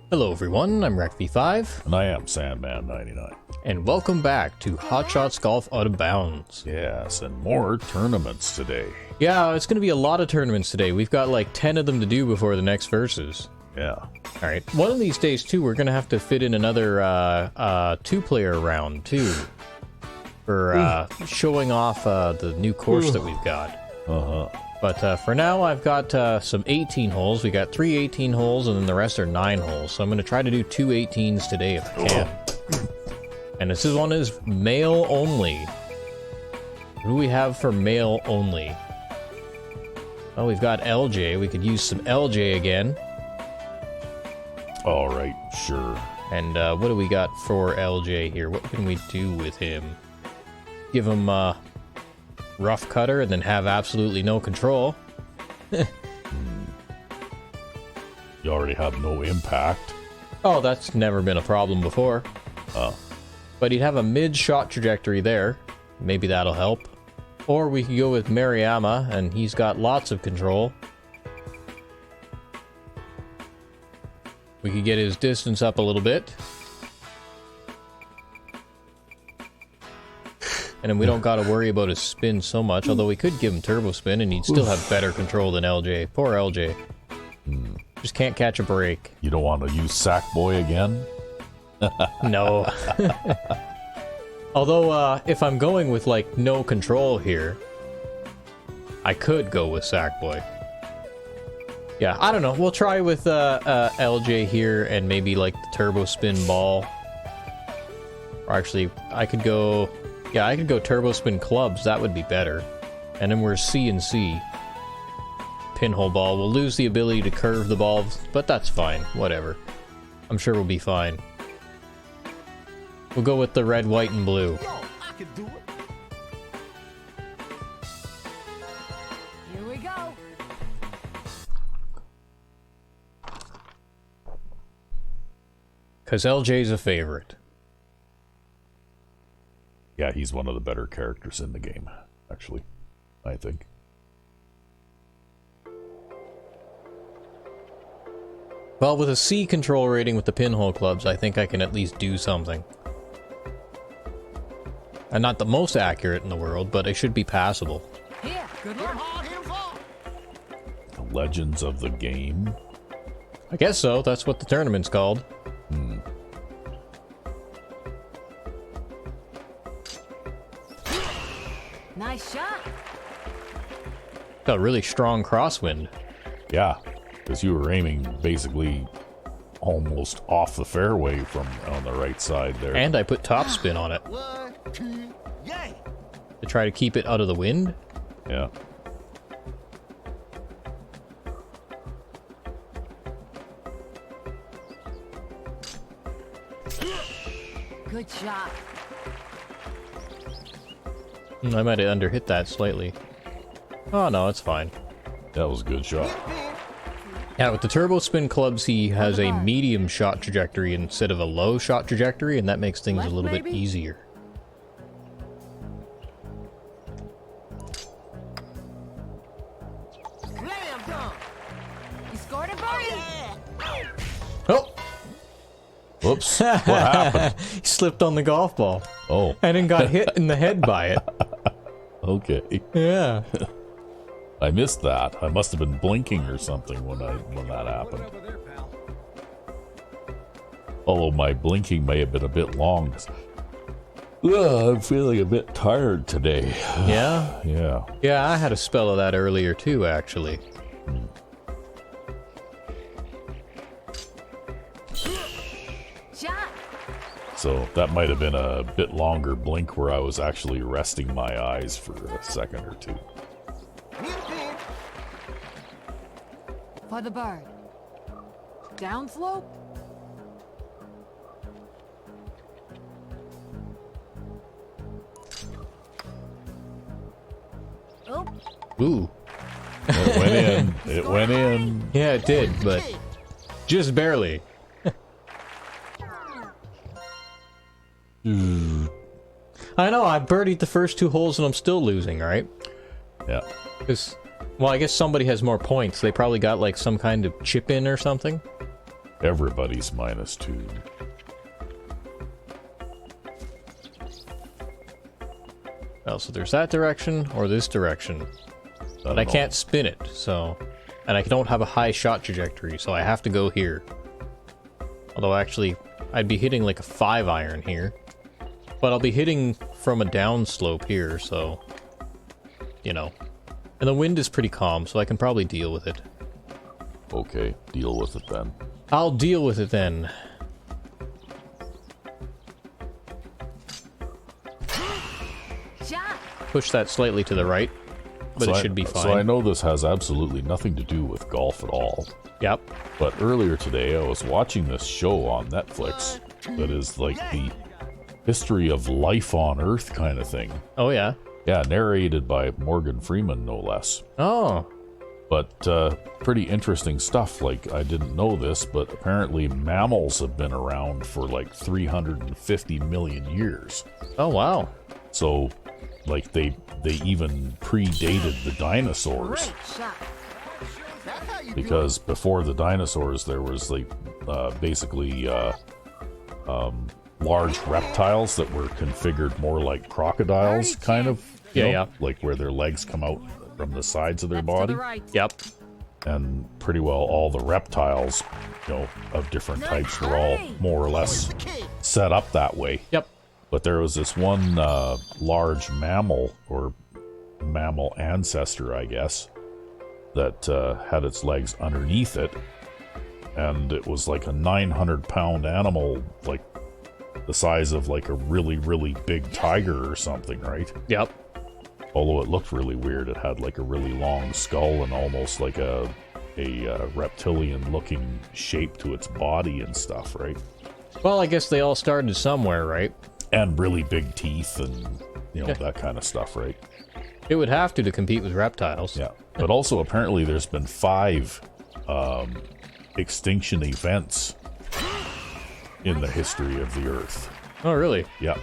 Hello everyone, I'm RecV5, And I am Sandman99. and welcome back to Hot Shots Golf Out of Bounds. Yes, and more tournaments today. Yeah, it's going to be a lot of tournaments today. We've got like 10 of them to do before the next Versus. Yeah. Alright, one of these days too, we're going to have to fit in another two-player round too. For showing off the new course that we've got. Uh-huh. But for now, I've got some 18 holes. We got 3 18 holes, and then the rest are 9 holes. So I'm going to try to do 2 18s today if I can. And this one is male only. What do we have for male only? Well, we've got LJ. We could use some LJ again. All right, sure. And what do we got for LJ here? What can we do with him? Give him rough cutter and then have absolutely no control. You already have no impact. Oh, that's never been a problem before. Oh. But he'd have a mid-shot trajectory there. Maybe that'll help. Or we could go with Mariyama, and he's got lots of control. We could get his distance up a little bit. And then we don't gotta worry about his spin so much, although we could give him turbo spin and he'd still have better control than LJ. Poor LJ. Just can't catch a break. You don't want to use Sackboy again? No. Although, if I'm going with, like, no control here, I could go with Sackboy. Yeah, I don't know. We'll try with LJ here and maybe, like, the turbo spin ball. Or actually, I could go... Yeah, I could go turbo spin clubs. That would be better. And then we're C&C. Pinhole ball. We'll lose the ability to curve the ball, but that's fine. Whatever. I'm sure we'll be fine. We'll go with the red, white, and blue. Here we go. Because LJ's a favorite. Yeah, he's one of the better characters in the game, actually, I think. Well, with a C control rating with the pinhole clubs, I think I can at least do something. And not the most accurate in the world, but it should be passable. Here, good luck. The Legends of the Game. I guess so. That's what the tournament's called. Nice shot. Got a really strong crosswind. Yeah, because you were aiming basically almost off the fairway from on the right side there. And I put topspin on it. 1, 2, yay! To try to keep it out of the wind. Yeah. Good shot. I might have underhit that slightly. Oh no, it's fine. That was a good shot. Yeah, with the turbo spin clubs, he has a medium shot trajectory instead of a low shot trajectory, and that makes things a little bit Maybe? easier. Slam dunk! You scored a birdie. Oh! Whoops. What happened? He slipped on the golf ball. Oh, And then got hit in the head by it. okay. Yeah. I missed that. I must have been blinking or something when that happened. Although my blinking may have been a bit long. I'm feeling a bit tired today. Yeah? Yeah. Yeah, I had a spell of that earlier too, actually. Shot. So that might have been a bit longer blink where I was actually resting my eyes for a second or two. For the bird. Downslope. Oh, Ooh. It went in. It went in. Yeah, it did, but just barely. I know, I birdied the first 2 holes and I'm still losing, right? Yeah. Because, well, I guess somebody has more points. They probably got, like, some kind of chip in or something. Everybody's -2. Oh, so there's that direction or this direction. But I don't know. can't spin it, so... And I don't have a high shot trajectory, so I have to go here. Although actually, I'd be hitting like a 5-iron here. But I'll be hitting from a downslope here, so... You know. And the wind is pretty calm, so I can probably deal with it. Okay, deal with it then. I'll deal with it then. Shot. Push that slightly to the right, but So it I- should be fine. So I know this has absolutely nothing to do with golf at all. Yep. But earlier today, I was watching this show on Netflix that is like the history of life on Earth kind of thing. Oh, yeah. Yeah, narrated by Morgan Freeman, no less. Oh. But pretty interesting stuff. Like, I didn't know this, but apparently mammals have been around for like 350 million years. Oh, wow. So, like, they even predated the dinosaurs. Great shot. That's how you do it. Because before the dinosaurs, there was like basically large reptiles that were configured more like crocodiles, kind of. you Yeah, know, yeah. Like where their legs come out from the sides of their That's to body, the right. Yep. and pretty well all the reptiles, of different types were all more or less set up that way. Yep. But there was this one large mammal, or mammal ancestor, I guess, that had its legs underneath it, and it was like a 900-pound animal, like the size of like a really, really big tiger or something, right? Yep. Although it looked really weird. It had like a really long skull and almost like a reptilian-looking shape to its body and stuff, right? Well, I guess they all started somewhere, right? And really big teeth and, Yeah. that kind of stuff, right? It would have to compete with reptiles. Yeah. But also, apparently, there's been 5 extinction events in the history of the Earth. Oh, really? Yeah.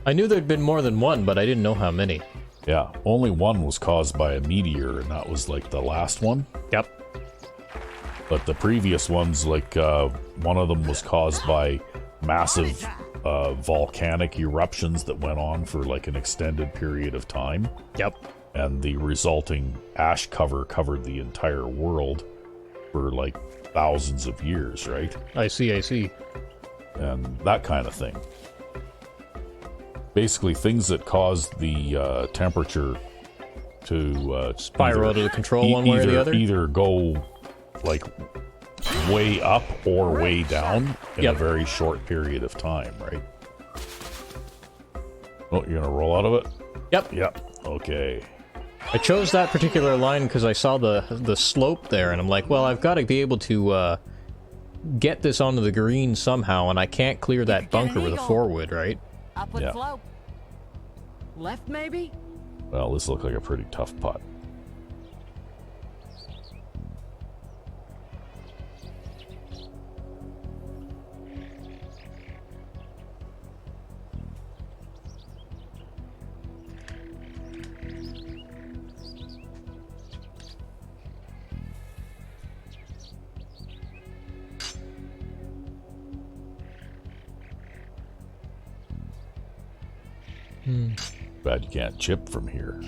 I knew there'd been more than one, but I didn't know how many. Yeah. Only one was caused by a meteor, and that was like the last one. Yep. But the previous ones, like one of them was caused by massive volcanic eruptions that went on for like an extended period of time. Yep. And the resulting ash cover covered the entire world for like thousands of years, right? I see. And that kind of thing. Basically, things that cause the temperature to Spiral out of control one way or the other? Either go like way up or way down in Yep. a very short period of time, right? Oh, you're gonna roll out of it? Yep. Yep. Okay. I chose that particular line because I saw the slope there, and I'm like, well, I've got to be able to get this onto the green somehow, and I can't clear that bunker with a forward, right? Upward Yeah. slope. Left, maybe? Well, this looks like a pretty tough putt. Bad you can't chip from here.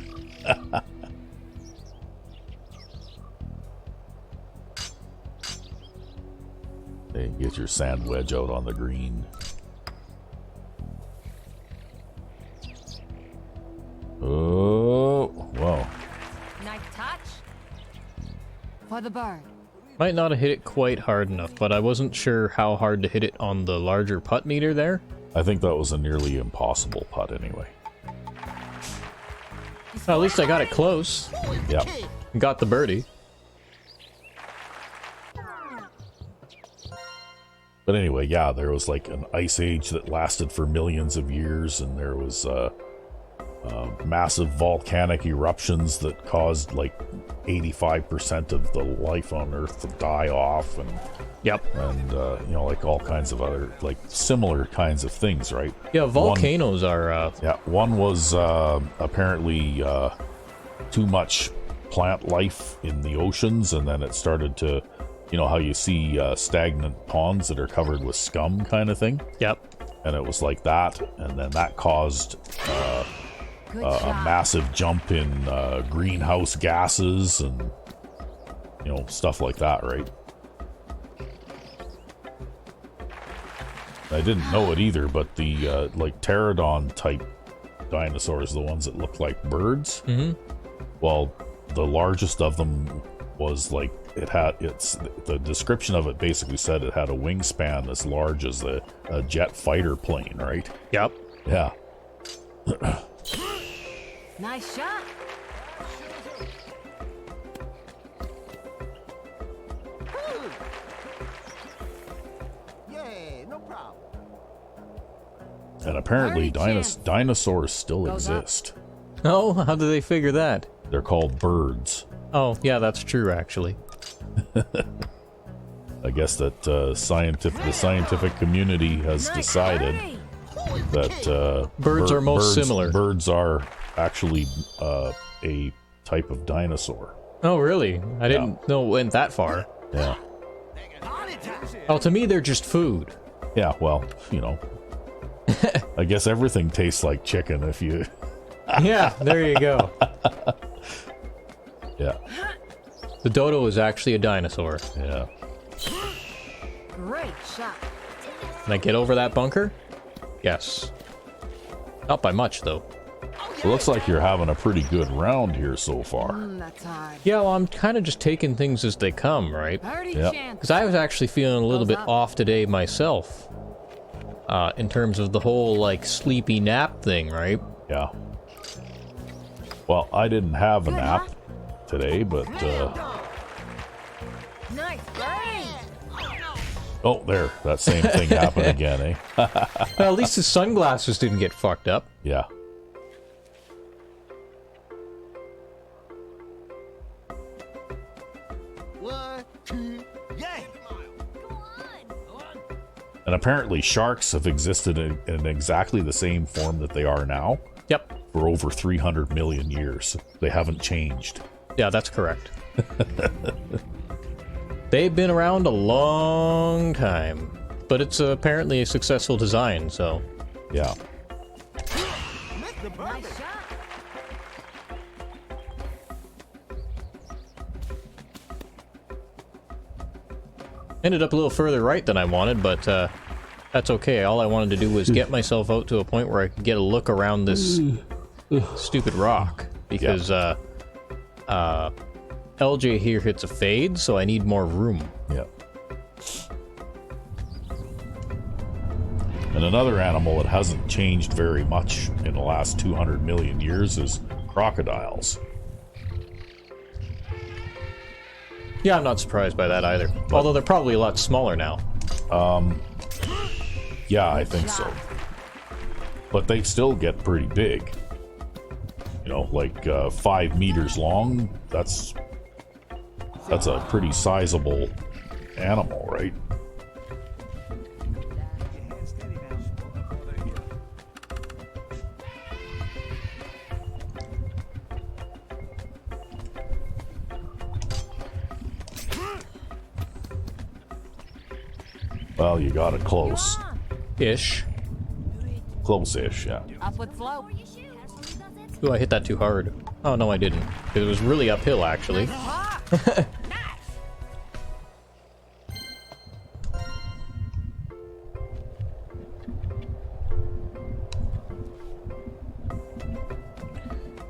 Hey, get your sand wedge out on the green. Oh, whoa. Nice touch. For the bird. Might not have hit it quite hard enough, but I wasn't sure how hard to hit it on the larger putt meter there. I think that was a nearly impossible putt anyway. Well, at least I got it close. Yeah. Got the birdie. But anyway, yeah, there was like an ice age that lasted for millions of years, and there was massive volcanic eruptions that caused like 85% of the life on Earth to die off, and Yep. like all kinds of other like similar kinds of things, right? Yeah, volcanoes are, Yeah, one was apparently too much plant life in the oceans, and then it started to You know how you see stagnant ponds that are covered with scum kind of thing? Yep. And it was like that, and then that caused Good a shot. massive jump in greenhouse gases and, you know, stuff like that, right? I didn't know it either, but the like pterodon type dinosaurs, the ones that look like birds, well, the largest of them was like the description of it basically said it had a wingspan as large as a jet fighter plane, right? Yep. Yeah. Nice shot. Yeah, no problem. And apparently Party chance. dinosaurs still Goes up. exist. Oh, how do they figure that? They're called birds. Oh, yeah, that's true, actually. I guess that the scientific community has decided Hey, that Birds are most similar. Birds are actually a type of dinosaur. Oh, really? I didn't know it went that far. Yeah. Oh, to me, they're just food. Yeah, well, you know. I guess everything tastes like chicken if you... Yeah, there you go. Yeah, The dodo is actually a dinosaur. yeah. great shot. Can I get over that bunker? Yes. Not by much, though. It looks like you're having a pretty good round here so far. That's hard. Yeah, well, I'm kind of just taking things as they come, right? Party Yep. chance. Because I was actually feeling a little Goes bit up. off today myself. In terms of the whole, like, sleepy nap thing, right? Yeah. Well, I didn't have a Good, nap today, but Nice brain. oh, there, that same thing happened again, eh? Well, at least his sunglasses didn't get fucked up. Yeah. One, two, yeah. And apparently sharks have existed in exactly the same form that they are now Yep. for over 300 million years. They haven't changed. Yeah, that's correct. They've been around a long time. But it's apparently a successful design, so... Yeah. Missed the burger. Nice shot. Ended up a little further right than I wanted, but that's okay. All I wanted to do was get myself out to a point where I could get a look around this stupid rock. Because LJ here hits a fade, so I need more room. Yeah. And another animal that hasn't changed very much in the last 200 million years is crocodiles. Yeah, I'm not surprised by that either. Although they're probably a lot smaller now. Yeah, I think so. But they still get pretty big. You know, like 5 meters long. That's a pretty sizable animal, right? Well, you got it close. Ish. Close-ish, yeah. Upward slope. Ooh, I hit that too hard. Oh, no, I didn't. It was really uphill, actually.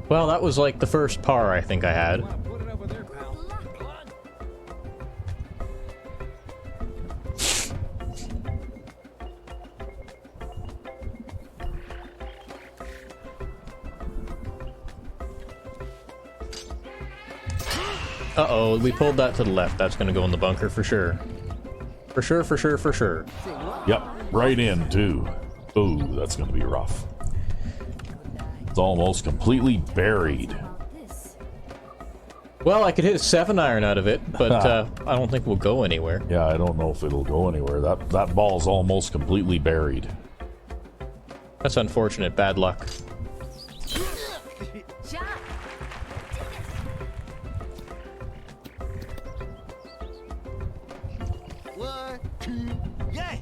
Well, that was like the first par I think I had. Uh-oh, we pulled that to the left. That's gonna go in the bunker for sure. For sure, for sure, for sure. Yep, right in, too. Ooh, that's gonna be rough. It's almost completely buried. Well, I could hit a 7-iron out of it, but I don't think we'll go anywhere. Yeah, I don't know if it'll go anywhere. That ball's almost completely buried. That's unfortunate. Bad luck. Shot. 1, 2, yay!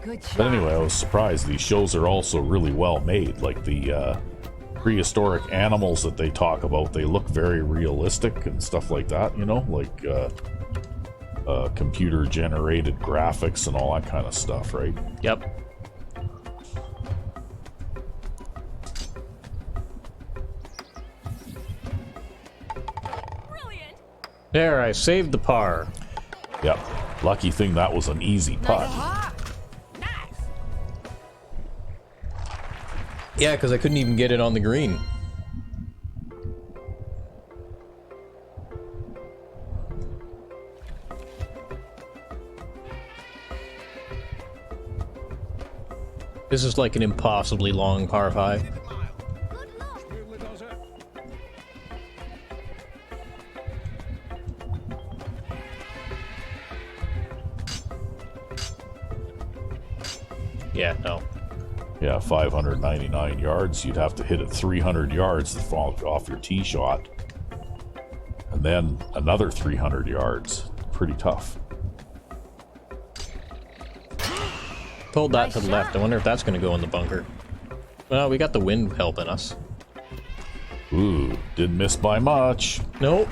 Good shot. But anyway, I was surprised. These shows are also really well made. Like the prehistoric animals that they talk about, they look very realistic and stuff like that, you know? Like computer generated graphics and all that kind of stuff, right? Yep. Brilliant. There, I saved the par. Yep. Lucky thing that was an easy putt. Nice. Yeah, because I couldn't even get it on the green. This is like an impossibly long par 5. Good luck. Yeah, no. Yeah, 599 yards. You'd have to hit it 300 yards to fall off your tee shot. And then another 300 yards. Pretty tough. Pulled that Nice to the shot. left. I wonder if that's going to go in the bunker. Well, we got the wind helping us. Ooh, didn't miss by much. Nope.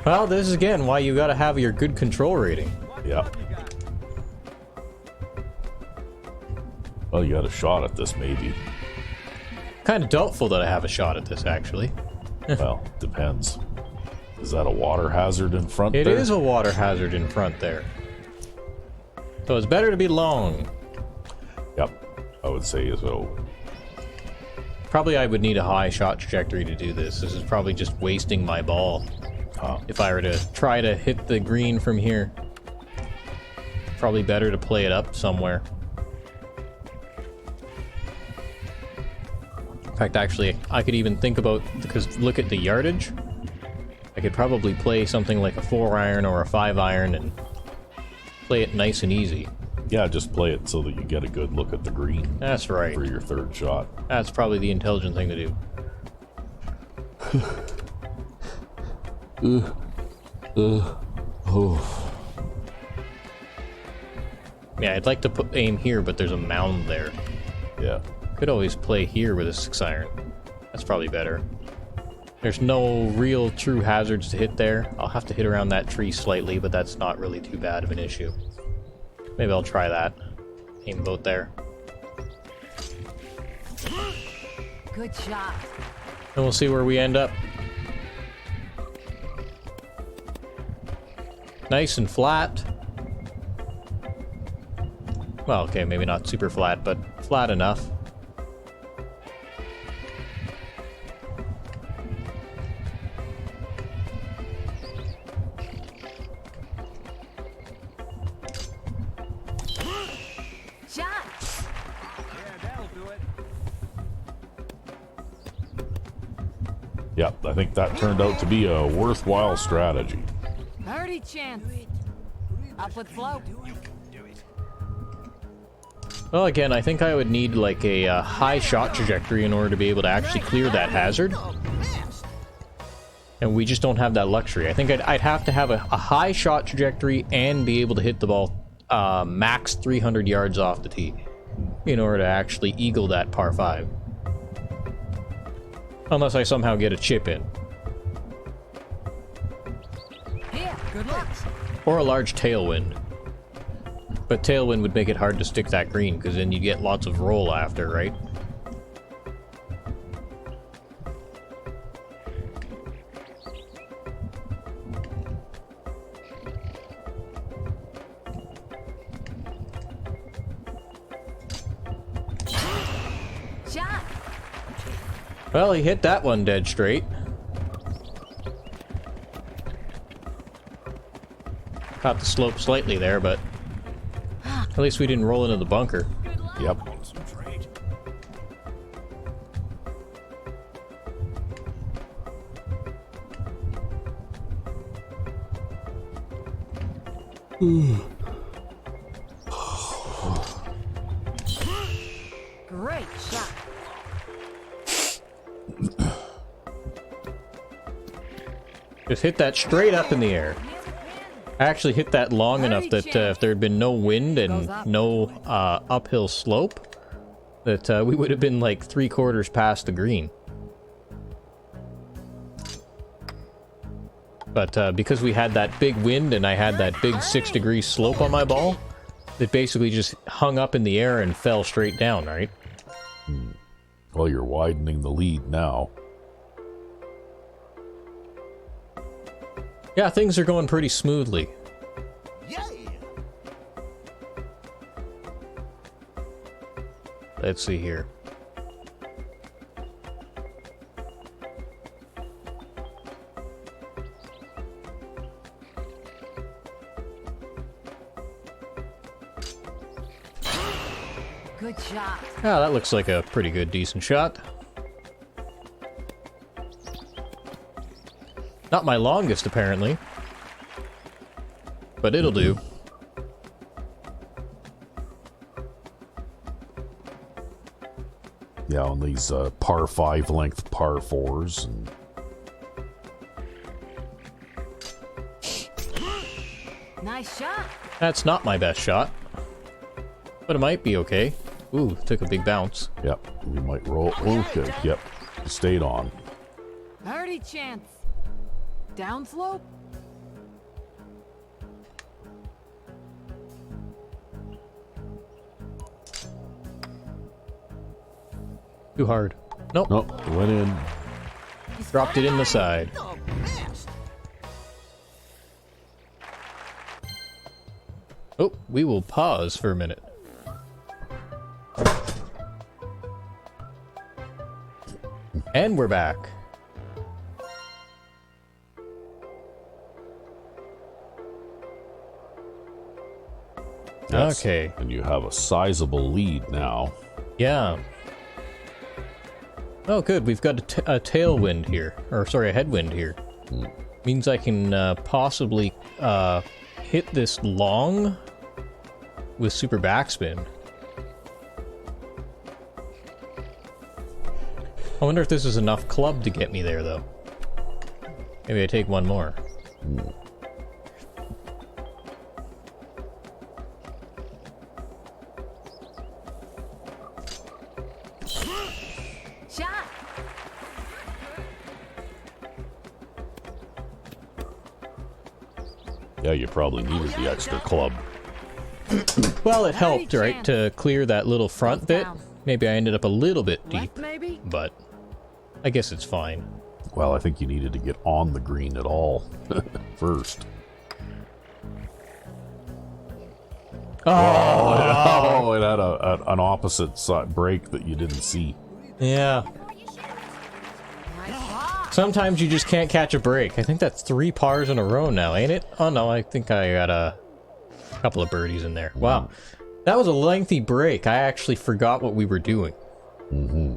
Well, this is again why you got to have your good control rating. Yep. Well, you got a shot at this, maybe. Kind of doubtful that I have a shot at this, actually. Well, depends. Is that a water hazard in front It there? is a water hazard in front there. So it's better to be long. Yep, I would say so. Probably I would need a high shot trajectory to do this. This is probably just wasting my ball. If I were to try to hit the green from here. Probably better to play it up somewhere. In fact, actually, I could even think about, because look at the yardage. I could probably play something like a 4-iron or a 5-iron and play it nice and easy. Yeah, just play it so that you get a good look at the green That's right. for your third shot. That's probably the intelligent thing to do. Yeah, I'd like to aim here, but there's a mound there. Yeah. Could always play here with a 6-iron. That's probably better. There's no real true hazards to hit there. I'll have to hit around that tree slightly, but that's not really too bad of an issue. Maybe I'll try that. Aim both there. Good shot. And we'll see where we end up. Nice and flat. Well, okay, maybe not super flat, but flat enough. Shot. Yep, I think that turned out to be a worthwhile strategy. Birdie chance. Up with flow. Well, again, I think I would need like a high shot trajectory in order to be able to actually clear that hazard. And we just don't have that luxury. I think I'd have to have a high shot trajectory and be able to hit the ball max 300 yards off the tee in order to actually eagle that par 5. Unless I somehow get a chip in. Here. Good luck. Or a large tailwind. But tailwind would make it hard to stick that green, because then you get lots of roll after, right? Shot. Well, he hit that one dead straight. Caught the slope slightly there, but at least we didn't roll into the bunker. Good luck. Yep. Great shot. Just hit that straight up in the air. I actually hit that long enough that if there had been no wind and no uphill slope, that we would have been like 3/4 past the green. But because we had that big wind and I had that big 6-degree slope on my ball, it basically just hung up in the air and fell straight down, right? Well, you're widening the lead now. Yeah, things are going pretty smoothly. Yeah. Let's see here. Good shot. Ah, that looks like a pretty good, decent shot. Not my longest, apparently. But it'll do. Yeah, on these par 5 length par 4s. And Nice shot. That's not my best shot. But it might be okay. Ooh, took a big bounce. yep, we might roll. Okay, yep, stayed on. Birdie chance. Downslope. Too hard. Nope. Nope, it went in. Dropped it in the side. The best. Oh, we will pause for a minute. And we're back. Yes, Okay. and you have a sizable lead now. Yeah. Oh, good. We've got a tailwind here. Or, sorry, a headwind here. Means I can possibly hit this long with super backspin. I wonder if this is enough club to get me there, though. Maybe I take one more. Shot. Yeah, you probably needed the extra club. Well, it helped, right, chance. to clear that little front bit. down. Maybe I ended up a little bit deep, Left maybe. but I guess it's fine. Well, I think you needed to get on the green at all first. Oh, it had an opposite side break that you didn't see. Yeah. Nice shot. Sometimes you just can't catch a break. I think that's 3 pars in a row now, ain't it? Oh no, I think I got a couple of birdies in there. Wow. That was a lengthy break. I actually forgot what we were doing. Mm-hmm.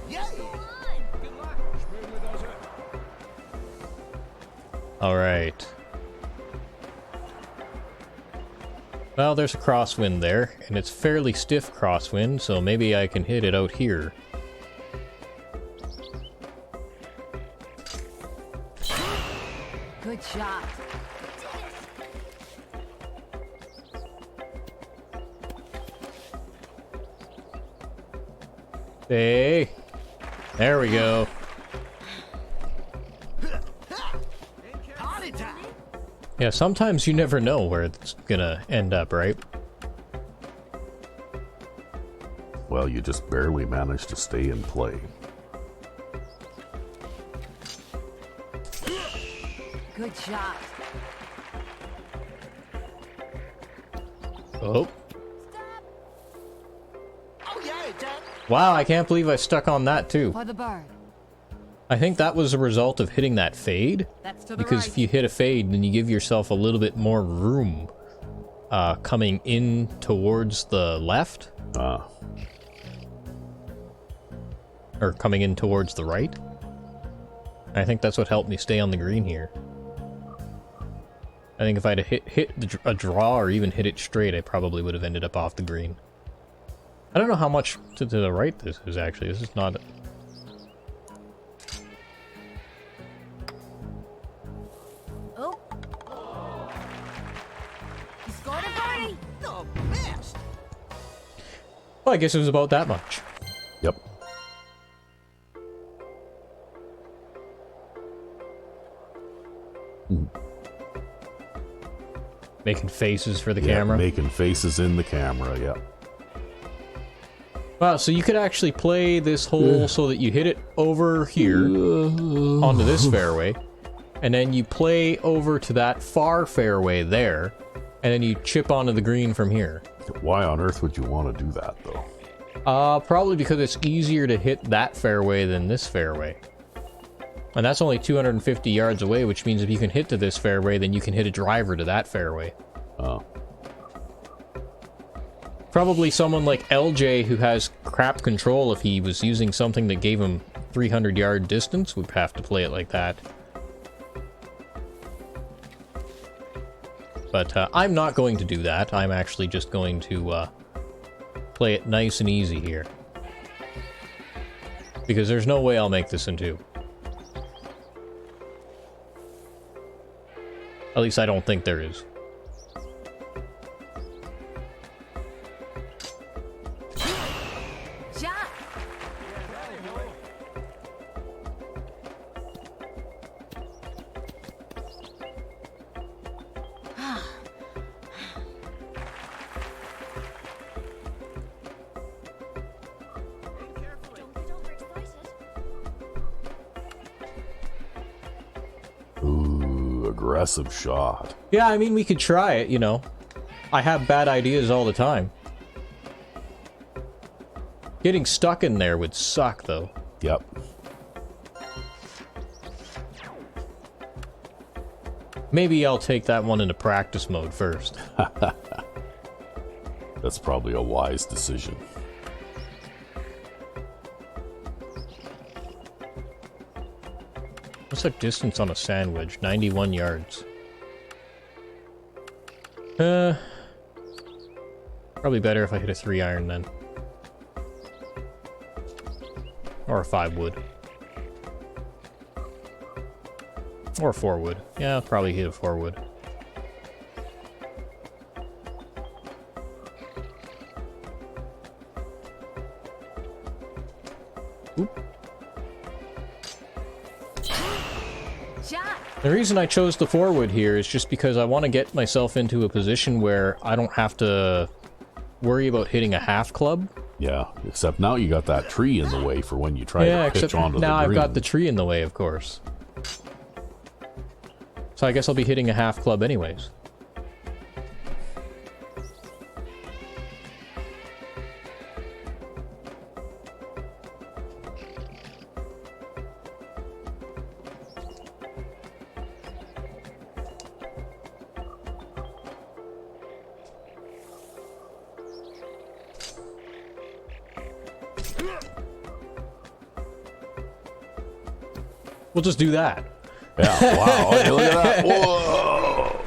Yeah. Alright. Well, there's a crosswind there, and it's fairly stiff crosswind, so maybe I can hit it out here. Good shot. Hey. There we go. Party time. Yeah, sometimes you never know where it's gonna end up, right? Well, you just barely managed to stay in play. Good shot. Oh. Oh yeah, Jack. Wow, I can't believe I stuck on that too. For the bird. I think that was a result of hitting that fade. That's to the Because right. if you hit a fade, then you give yourself a little bit more room coming in towards the left. Or coming in towards the right. I think that's what helped me stay on the green here. I think if I'd hit a draw or even hit it straight, I probably would have ended up off the green. I don't know how much to the right this is, actually. This is not... Oh. He scored a birdie. The best. Well, I guess it was about that much. Yep. Making faces for the Yeah, camera. making faces in the camera, yeah. Wow, so you could actually play this hole so that you hit it over here onto this fairway, and then you play over to that far fairway there, and then you chip onto the green from here. Why on earth would you want to do that, though? Probably because it's easier to hit that fairway than this fairway. And that's only 250 yards away, which means if you can hit to this fairway, then you can hit a driver to that fairway. Oh. Probably someone like LJ who has crap control, if he was using something that gave him 300-yard distance, would have to play it like that. But I'm not going to do that. I'm actually just going to play it nice and easy here. Because there's no way I'll make this in two. At least I don't think there is. Shot. Ooh, aggressive shot. Yeah, I mean, we could try it, you know. I have bad ideas all the time. Getting stuck in there would suck, though. Yep. Maybe I'll take that one into practice mode first. That's probably a wise decision. What's the distance on a sandwich? 91 yards. Probably better if I hit a 3-iron then. Or a 5-wood. Or a 4-wood. Yeah, I'll probably hit a 4-wood. Oop. Shot. The reason I chose the 4-wood here is just because I want to get myself into a position where I don't have to worry about hitting a half club. Yeah, except now you got that tree in the way for when you try Yeah, to pitch except onto now the I've green. got the tree in the way, of course. So I guess I'll be hitting a half club anyways. We'll just do that. Yeah, wow, hey, look at that. Whoa!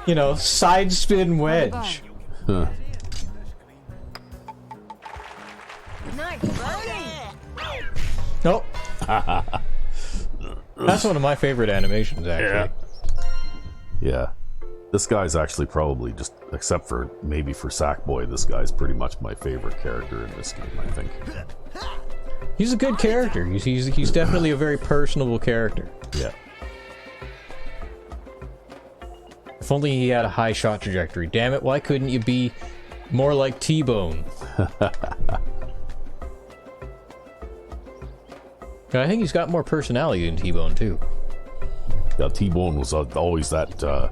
You know, side spin wedge. Huh. Nice birdie. Nope. That's one of my favorite animations, actually. Yeah. This guy's actually probably just, except for maybe for Sackboy, this guy's pretty much my favorite character in this game, I think. He's a good character. He's definitely a very personable character. Yeah. If only he had a high shot trajectory. Damn it, why couldn't you be more like T-Bone? I think he's got more personality than T-Bone, too. Yeah, T-Bone was always that, you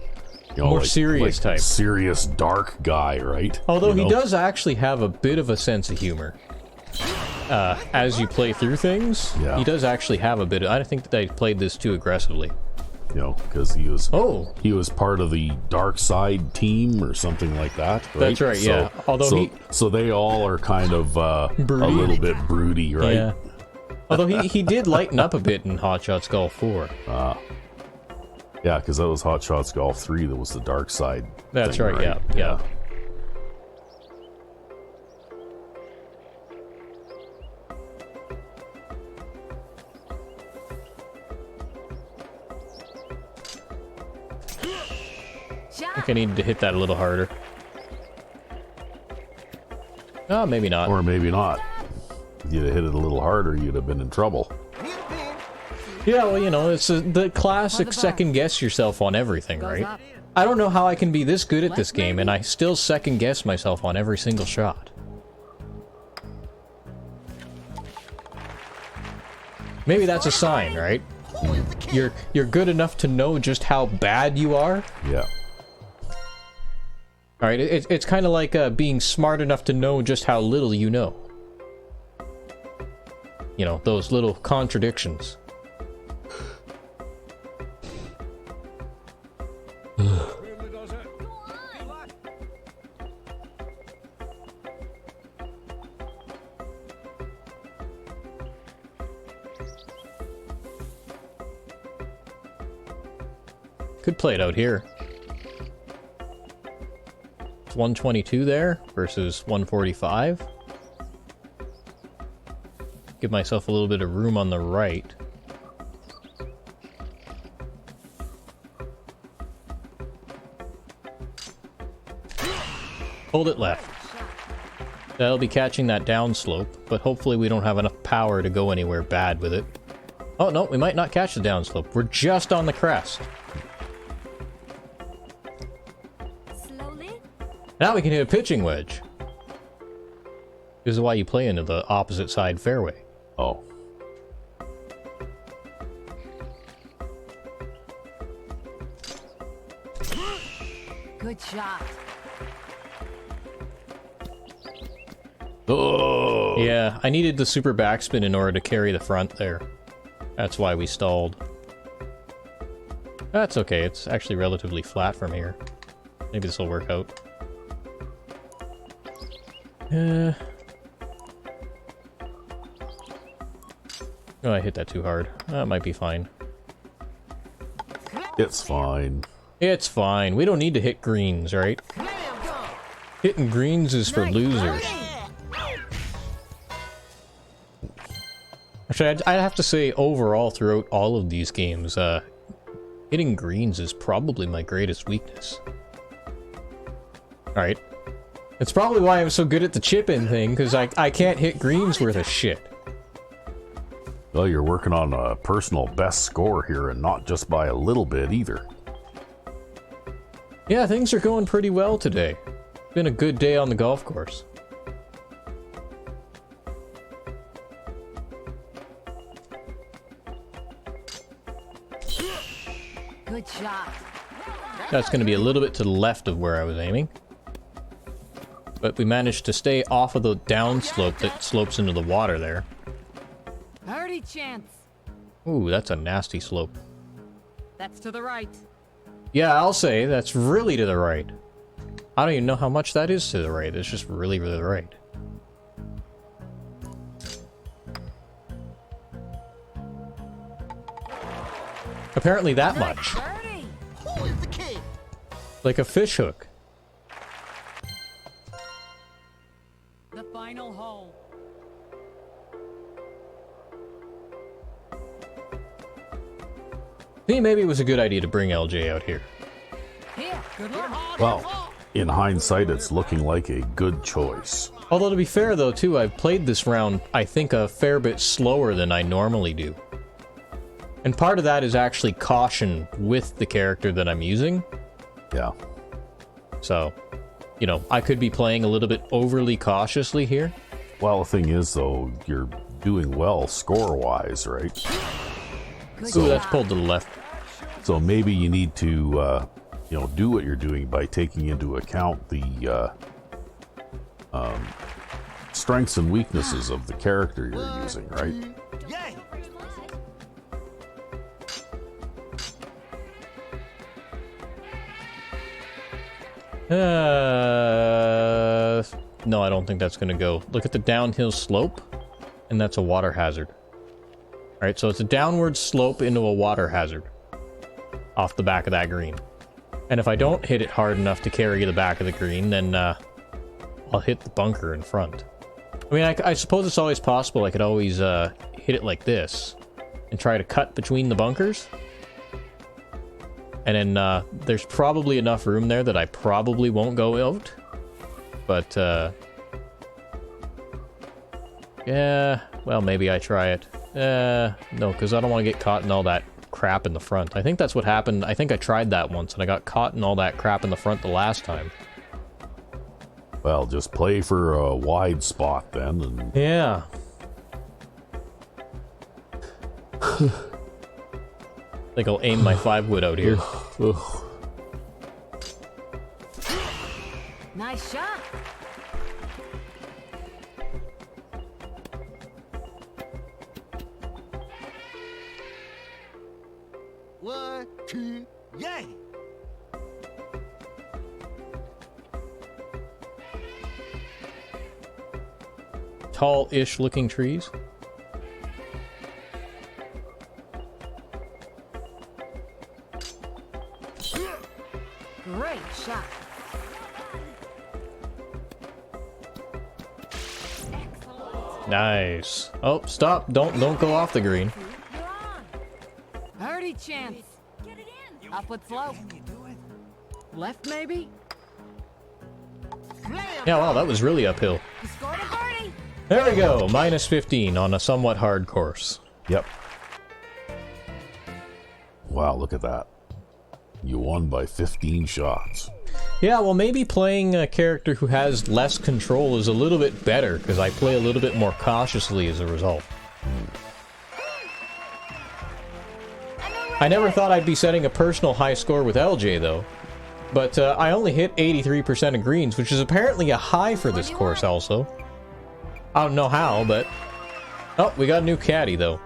know, More serious type. Serious, dark guy, right? Although You he know? does actually have a bit of a sense of humor. As you play through things, Yeah. he does actually have a bit of... I think that I played this too aggressively. You know, because he was... Oh! He was part of the Dark Side team or something like that, right? That's right, yeah. Although so they all are kind of a Broody. little bit broody, right? Yeah. Although he did lighten up a bit in Hot Shots Golf 4. Yeah, Yeah, because that was Hot Shots Golf 3. That was the dark side. That's thing, right, yeah. I think I needed to hit that a little harder. Oh, maybe not. Or maybe not. If you'd have hit it a little harder, you'd have been in trouble. Yeah, well, you know, it's the classic second guess yourself on everything, right? I don't know how I can be this good at this game, and I still second guess myself on every single shot. Maybe that's a sign, right? You're good enough to know just how bad you are. Yeah. All right, it's kind of like being smart enough to know just how little you know. You know, those little contradictions. Could play it out here. It's 122 there versus 145. Give myself a little bit of room on the right. Hold it left. That'll be catching that downslope, but hopefully we don't have enough power to go anywhere bad with it. Oh no, we might not catch the downslope. We're just on the crest. Now we can hit a pitching wedge. This is why you play into the opposite side fairway. Oh. Good shot. Oh. Yeah, I needed the super backspin in order to carry the front there. That's why we stalled. That's okay, it's actually relatively flat from here. Maybe this will work out. Oh, I hit that too hard. That might be fine. It's fine. It's fine. We don't need to hit greens, right? Hitting greens is for losers. Actually, I'd have to say overall throughout all of these games, hitting greens is probably my greatest weakness. Alright. It's probably why I'm so good at the chip-in thing, because I can't hit greens worth a shit. Well, you're working on a personal best score here, and not just by a little bit either. Yeah, things are going pretty well today. Been a good day on the golf course. Good shot. That's going to be a little bit to the left of where I was aiming. But we managed to stay off of the downslope that slopes into the water there. Birdie chance. Ooh, that's a nasty slope. That's to the right. Yeah, I'll say that's really to the right. I don't even know how much that is to the right. It's just really to the right. Apparently that much. Birdie. Who is the king? Like a fish hook. The final hole. See, maybe it was a good idea to bring LJ out here. Here. Good luck. Well, in hindsight, it's looking like a good choice. Although to be fair though too, I've played this round, I think, a fair bit slower than I normally do. And part of that is actually caution with the character that I'm using. Yeah. So, you know, I could be playing a little bit overly cautiously here. Well, the thing is, though, you're doing well score-wise, right? Good Ooh, that's shot. pulled to the left. So maybe you need to, you know, do what you're doing by taking into account the strengths and weaknesses of the character you're using, right? Yay! No, I don't think that's gonna go. Look at the downhill slope, and that's a water hazard. Alright, so it's a downward slope into a water hazard. off the back of that green. And if I don't hit it hard enough to carry the back of the green, then I'll hit the bunker in front. I mean, I suppose it's always possible I could always hit it like this and try to cut between the bunkers. And then there's probably enough room there that I probably won't go out. But, yeah, well, maybe I try it. No, because I don't want to get caught in all that crap in the front. I think that's what happened. I think I tried that once, and I got caught in all that crap in the front the last time. Well, just play for a wide spot then, and Yeah. I think I'll aim my 5-wood out here. Nice shot. One, two, yay! Tall-ish looking trees. Great shot. Excellent. Nice. Oh, stop. Don't go off the green. You're on. Birdie chance. Get it in. Upward slope. Left maybe? Yeah, wow, that was really uphill. You scored a birdie. There we go. Minus 15 on a somewhat hard course. yep. Wow, look at that. You won by 15 shots. Yeah, well, maybe playing a character who has less control is a little bit better, because I play a little bit more cautiously as a result. I never thought I'd be setting a personal high score with LJ, though. But I only hit 83% of greens, which is apparently a high for this course also. I don't know how, but... Oh, we got a new caddy, though.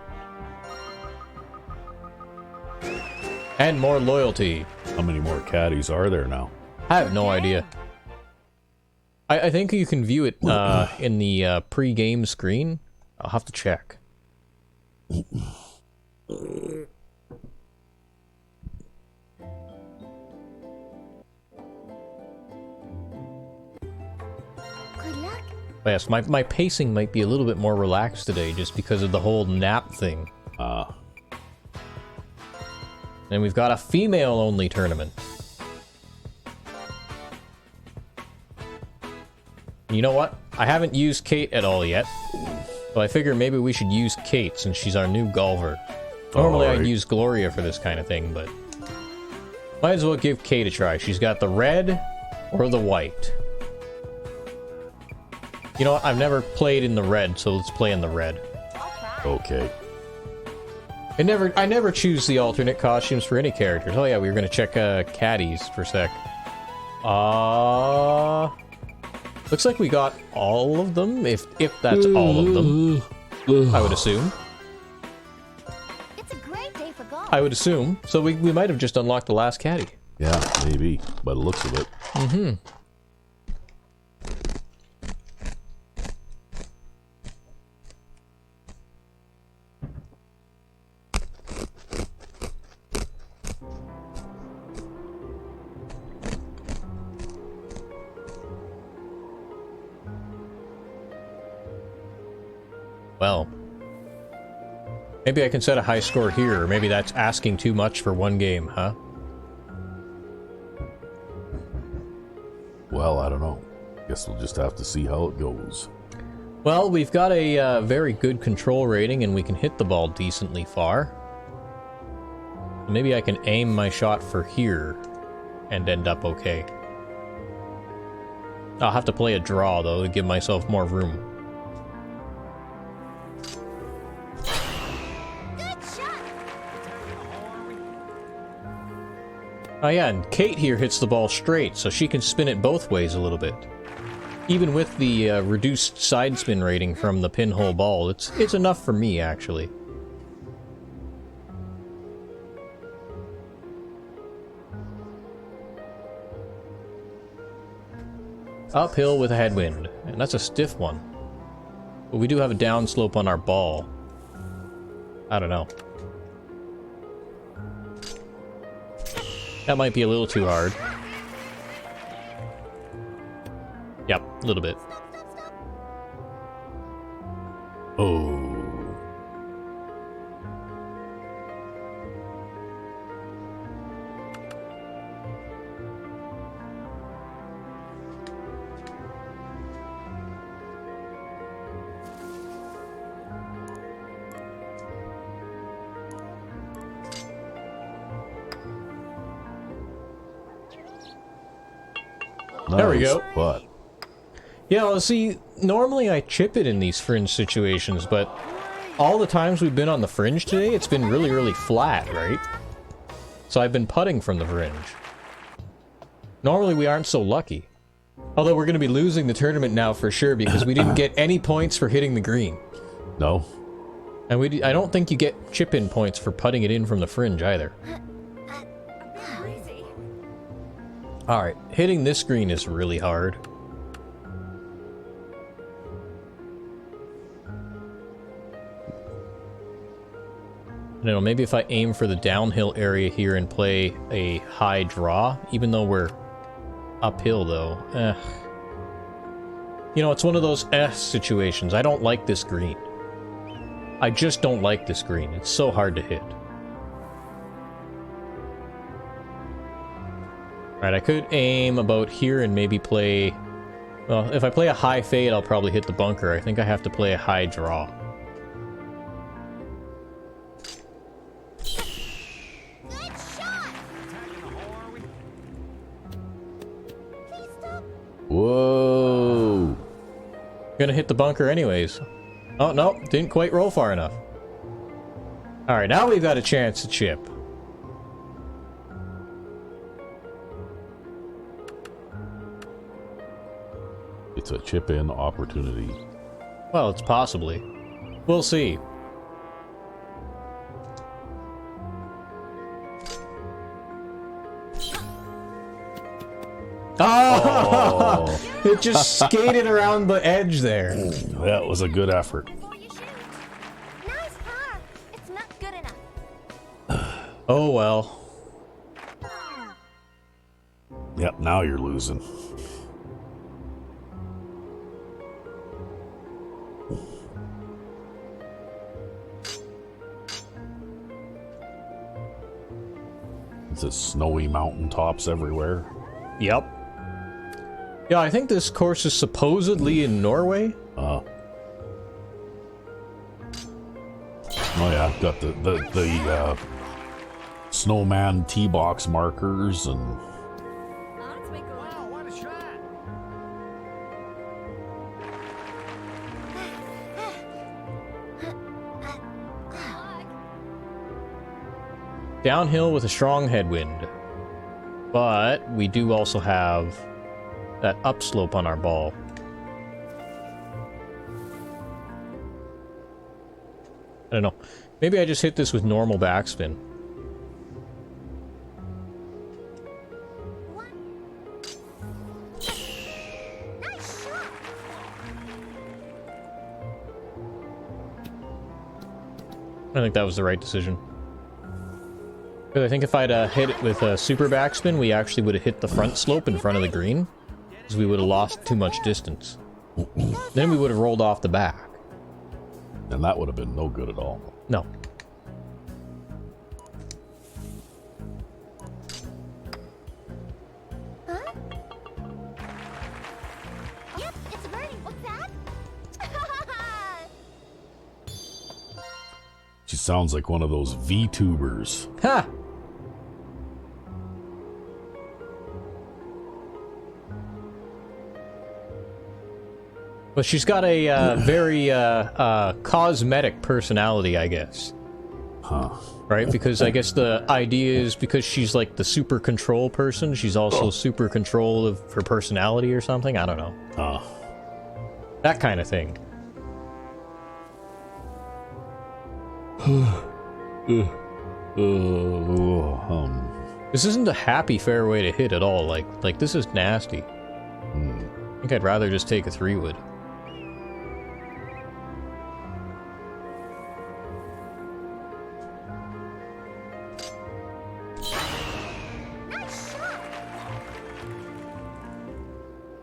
And more loyalty. How many more caddies are there now? I have no idea. I think you can view it in the pre-game screen. I'll have to check. Good luck. Yes, my pacing might be a little bit more relaxed today just because of the whole nap thing. And we've got a female-only tournament. You know what? I haven't used Kate at all yet. So I figure maybe we should use Kate since she's our new golfer. Normally I'd use Gloria for this kind of thing, but... might as well give Kate a try. She's got the red or the white. You know what? I've never played in the red, so let's play in the red. Okay. I never choose the alternate costumes for any characters. Oh yeah, we were gonna check caddies for a sec. Looks like we got all of them, if that's all of them. I would assume. It's a great day for golf. I would assume. So we might have just unlocked the last caddy. Yeah, maybe, by the looks of it. Mm-hmm. Well, maybe I can set a high score here, or maybe that's asking too much for one game, huh? Well, I don't know. Guess we'll just have to see how it goes. Well, we've got a very good control rating, and we can hit the ball decently far. Maybe I can aim my shot for here and end up okay. I'll have to play a draw, though, to give myself more room. Oh yeah, and Kate here hits the ball straight, so she can spin it both ways a little bit. Even with the reduced side spin rating from the pinhole ball, it's enough for me, actually. Uphill with a headwind, and that's a stiff one. But we do have a downslope on our ball. I don't know. That might be a little too hard. Yep, a little bit. Oh. There we Nice, go. But Yeah, well, see, normally I chip it in these fringe situations, but all the times we've been on the fringe today, it's been really, really flat, right? So I've been putting from the fringe. Normally we aren't so lucky. Although we're going to be losing the tournament now for sure because we didn't get any points for hitting the green. no. And I don't think you get chip-in points for putting it in from the fringe either. Alright, hitting this green is really hard. I don't know, maybe if I aim for the downhill area here and play a high draw, even though we're uphill though. You know, it's one of those situations. I don't like this green. I just don't like this green. It's so hard to hit. Alright, I could aim about here and maybe play... Well, if I play a high fade, I'll probably hit the bunker. I think I have to play a high draw. Good shot. Please stop. Whoa. Gonna hit the bunker anyways. Oh, no, didn't quite roll far enough. Alright, now we've got a chance to chip. It's a chip-in opportunity. Well, it's possibly. We'll see. Oh! It just skated around the edge there. That was a good effort. Before you shoot. Nice par. It's not good enough. Oh well. Yep, now you're losing. It's a snowy mountaintops everywhere. Yep. Yeah, I think this course is supposedly in Norway. Oh yeah, got the snowman tee box markers and Wow, what a shot! Downhill with a strong headwind. But we do also have that upslope on our ball. I don't know. Maybe I just hit this with normal backspin. Nice shot. I think that was the right decision. Because I think if I'd hit it with a super backspin, we actually would have hit the front slope in front of the green. Because we would have lost too much distance. Then we would have rolled off the back. and that would have been no good at all. No. Huh? Yep, it's a birdie. What's that? She sounds like one of those VTubers. Ha! Well, she's got a very cosmetic personality, I guess. Huh. Right? Because I guess the idea is because she's like the super control person, she's also super control of her personality or something. I don't know. That kind of thing. This isn't a happy fairway to hit at all. Like this is nasty. I think I'd rather just take a 3-wood.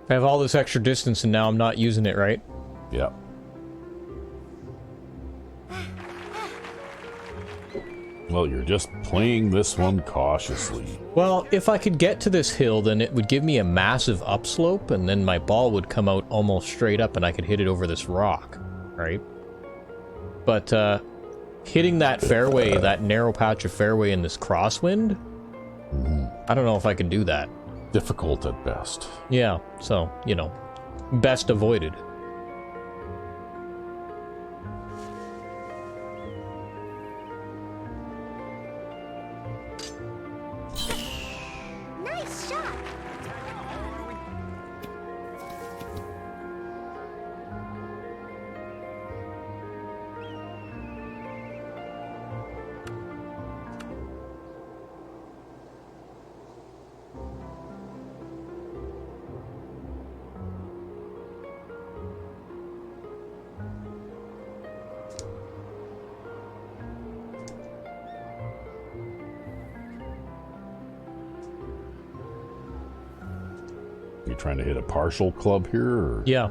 I have all this extra distance and now I'm not using it, right? Yeah. Well, you're just playing this one cautiously. Well, if I could get to this hill, then it would give me a massive upslope, and then my ball would come out almost straight up and I could hit it over this rock, right? But, hitting that fairway, that narrow patch of fairway in this crosswind, I don't know if I could do that. Difficult at best. Yeah, so, you know, best avoided. Nice shot. You trying to hit a partial club here, or? Yeah.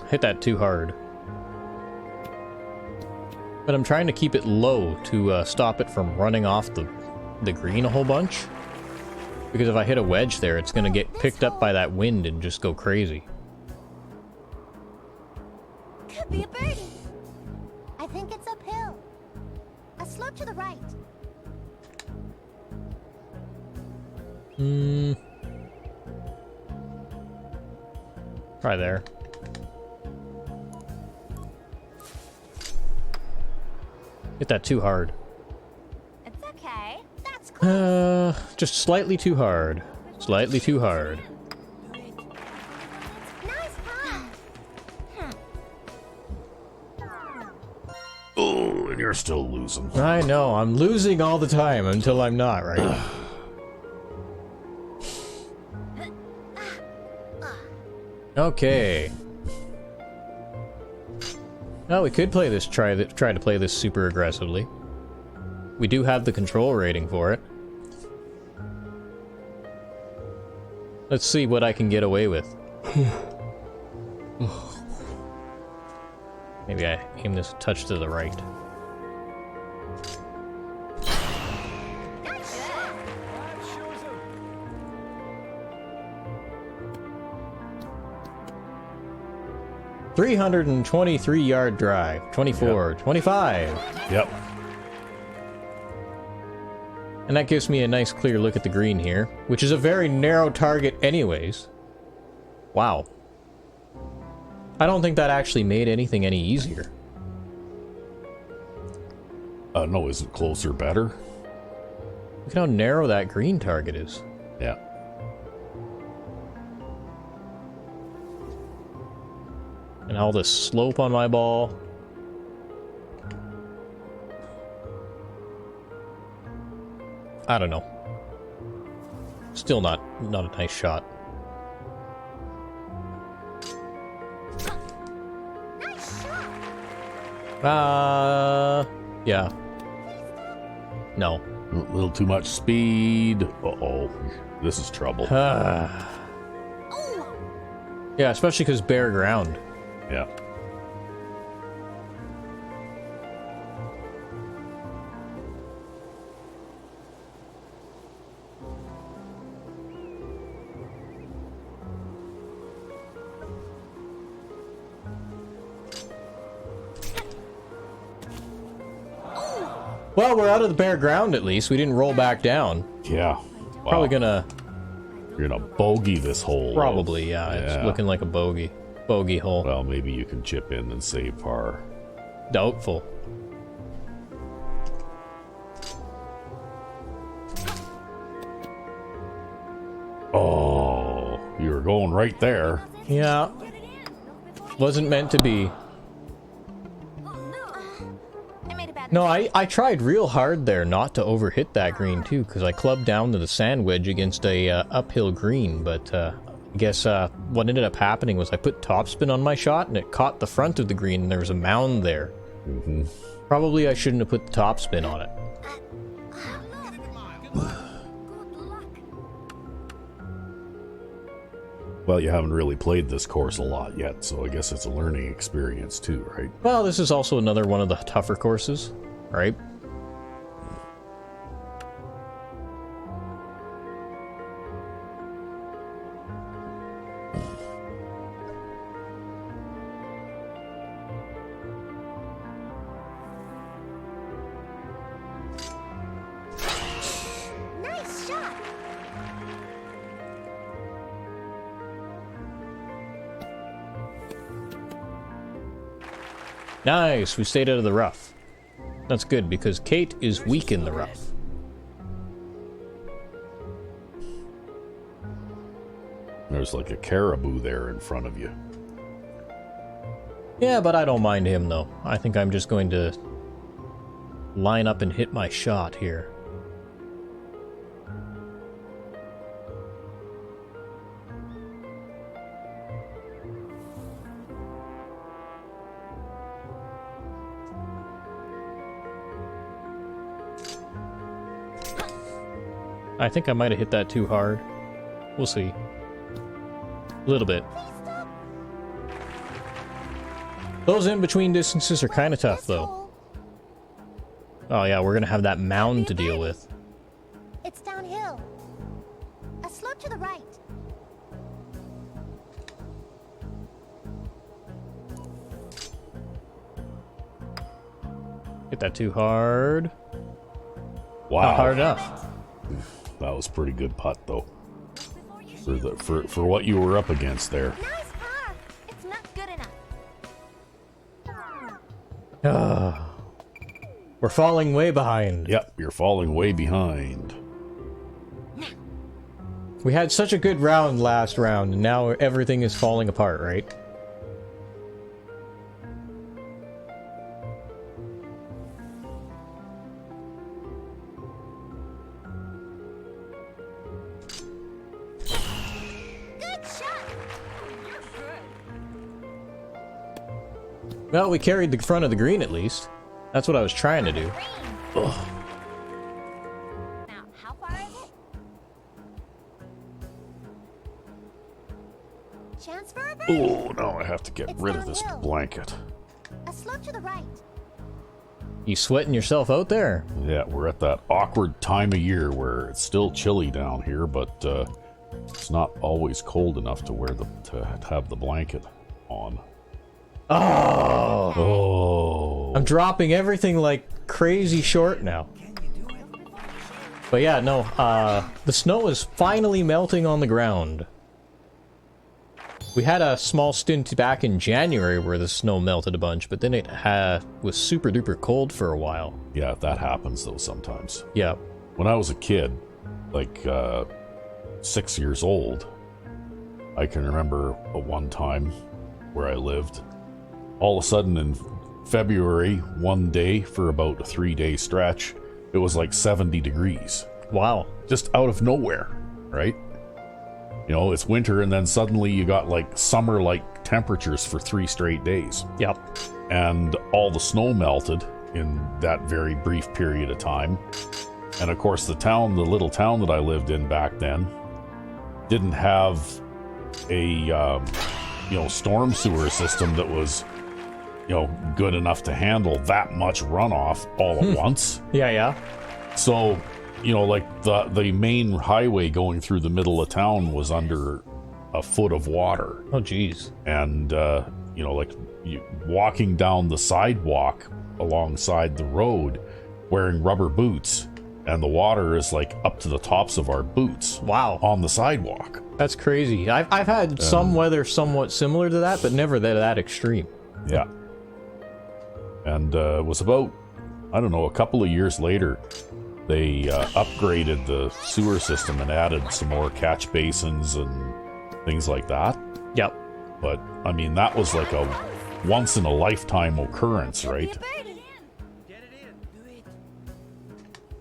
Hit that too hard. But I'm trying to keep it low to stop it from running off the green a whole bunch. Because if I hit a wedge there, it's going to get picked up by that wind and just go crazy. Could be a birdie. I think it's uphill. A slope to the right. Try there. Hit that too hard. It's okay. That's close. Just slightly too hard. Slightly too hard. Nice putt. Oh, and you're still losing. I know, I'm losing all the time until I'm not, right? Okay. Well, we could play this, try to play this super aggressively. We do have the control rating for it. Let's see what I can get away with. Maybe I aim this a touch to the right. Nice shot. 323-yard drive. 24, Yep. 25. Yep. And that gives me a nice clear look at the green here, which is a very narrow target anyways. Wow. I don't think that actually made anything any easier. No, is it closer better? Look at how narrow that green target is. Yeah. And all this slope on my ball. I don't know. Still not a nice shot. Nice shot. Yeah. No. A little too much speed. Uh-oh. This is trouble. Yeah, especially because bare ground. Yeah. Well, we're out of the bare ground at least. We didn't roll back down. Yeah. Wow. Probably gonna... You're gonna bogey this hole. Probably, yeah. It's looking like a bogey. Bogey hole. Well, maybe you can chip in and save par. Doubtful. Oh, you were going right there. Yeah. Wasn't meant to be. I made a bad No, I tried real hard there not to overhit that green too, because I clubbed down to the sand wedge against a uphill green, but I guess what ended up happening was I put topspin on my shot and it caught the front of the green and there was a mound there. Mm-hmm. Probably I shouldn't have put the topspin on it. Good luck. Well, you haven't really played this course a lot yet, so I guess it's a learning experience too, right? Well, this is also another one of the tougher courses, right? Nice shot. Nice, we stayed out of the rough. That's good, because Kate is weak in the rough. There's like a caribou there in front of you. Yeah, but I don't mind him, though. I think I'm just going to line up and hit my shot here. I think I might have hit that too hard. We'll see. A little bit. Those in-between distances are kind of tough, This though. hole. Oh yeah, we're gonna have that mound to deal with. It's downhill. A slope to the right. Hit that too hard. Wow. Not hard enough. That was pretty good putt though. For what you were up against there. Nice par. It's not good enough. Ah. We're falling way behind. Yep, you're falling way behind. We had such a good round last round, and now everything is falling apart, right? Good shot. Well, we carried the front of the green at least. That's what I was trying to do. Now, how far is it? Chance for a birdie. Oh, now I have to get It's rid of this downhill. blanket. A slope to the right. You sweating yourself out there? Yeah, we're at that awkward time of year where it's still chilly down here, but it's not always cold enough to have the blanket on. Oh! Oh. I'm dropping everything like crazy short now. But yeah, no, the snow is finally melting on the ground. We had a small stint back in January where the snow melted a bunch, but then it was super duper cold for a while. Yeah, that happens though sometimes. Yeah. When I was a kid, like 6 years old, I can remember one time where I lived. All of a sudden in February, one day for about a 3-day stretch, it was like 70 degrees. Wow. Just out of nowhere, right? You know, it's winter and then suddenly you got like summer-like temperatures for 3 straight days. Yep. And all the snow melted in that very brief period of time. And of course the little town that I lived in back then didn't have a storm sewer system that was good enough to handle that much runoff all at once. Yeah, yeah. So, like the main highway going through the middle of town was under a foot of water. Oh, geez. And, walking down the sidewalk alongside the road wearing rubber boots, and the water is like up to the tops of our boots. Wow. On the sidewalk. That's crazy. I've had some weather somewhat similar to that, but never that extreme. Yeah. And it was about, I don't know, a couple of years later, they upgraded the sewer system and added some more catch basins and things like that. Yep. But, I mean, that was like a once-in-a-lifetime occurrence, right? Birdie.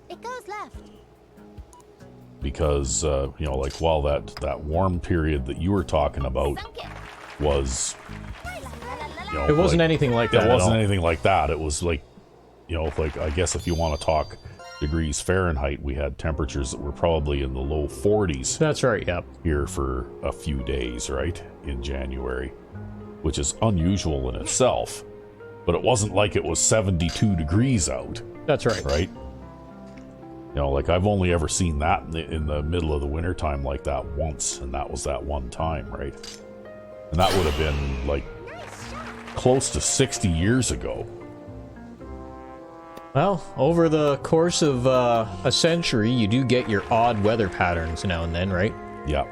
It goes left. because you know, like while that warm period that you were talking about was, you know, It wasn't like, anything like that. it wasn't at all. anything like that. It was like, you know, like I guess if you want to talk degrees Fahrenheit, we had temperatures that were probably in the low 40s That's right. Yep. here for a few days, right, in January, which is unusual in itself. But it wasn't like it was 72 degrees out, That's right. right? You know, like I've only ever seen that in the middle of the wintertime like that once, and that was that one time, right? And that would have been like close to 60 years ago. Well, over the course of a century, you do get your odd weather patterns now and then, right? Yeah.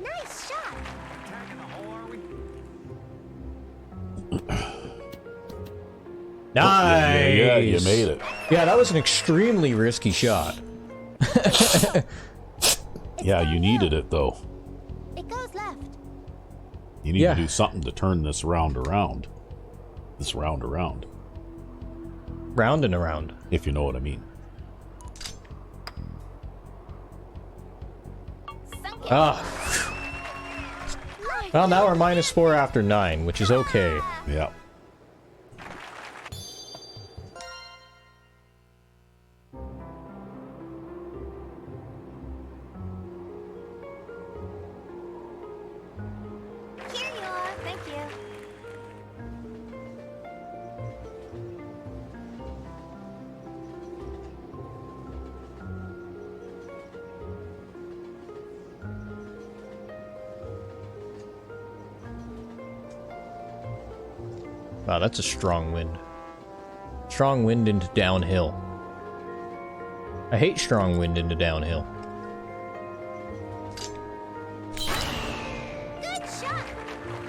Nice shot. Nice. Yeah, you made it. Yeah, that was an extremely risky shot. Yeah, you needed it though. It goes left. You need Yeah. to do something to turn this round around. This round around, Round and around. if you know what I mean. Ah. Well, now we're -4 after 9, which is okay. Yeah. Here you are. Thank you. Wow, that's a strong wind. Strong wind into downhill. I hate strong wind into downhill. Good shot.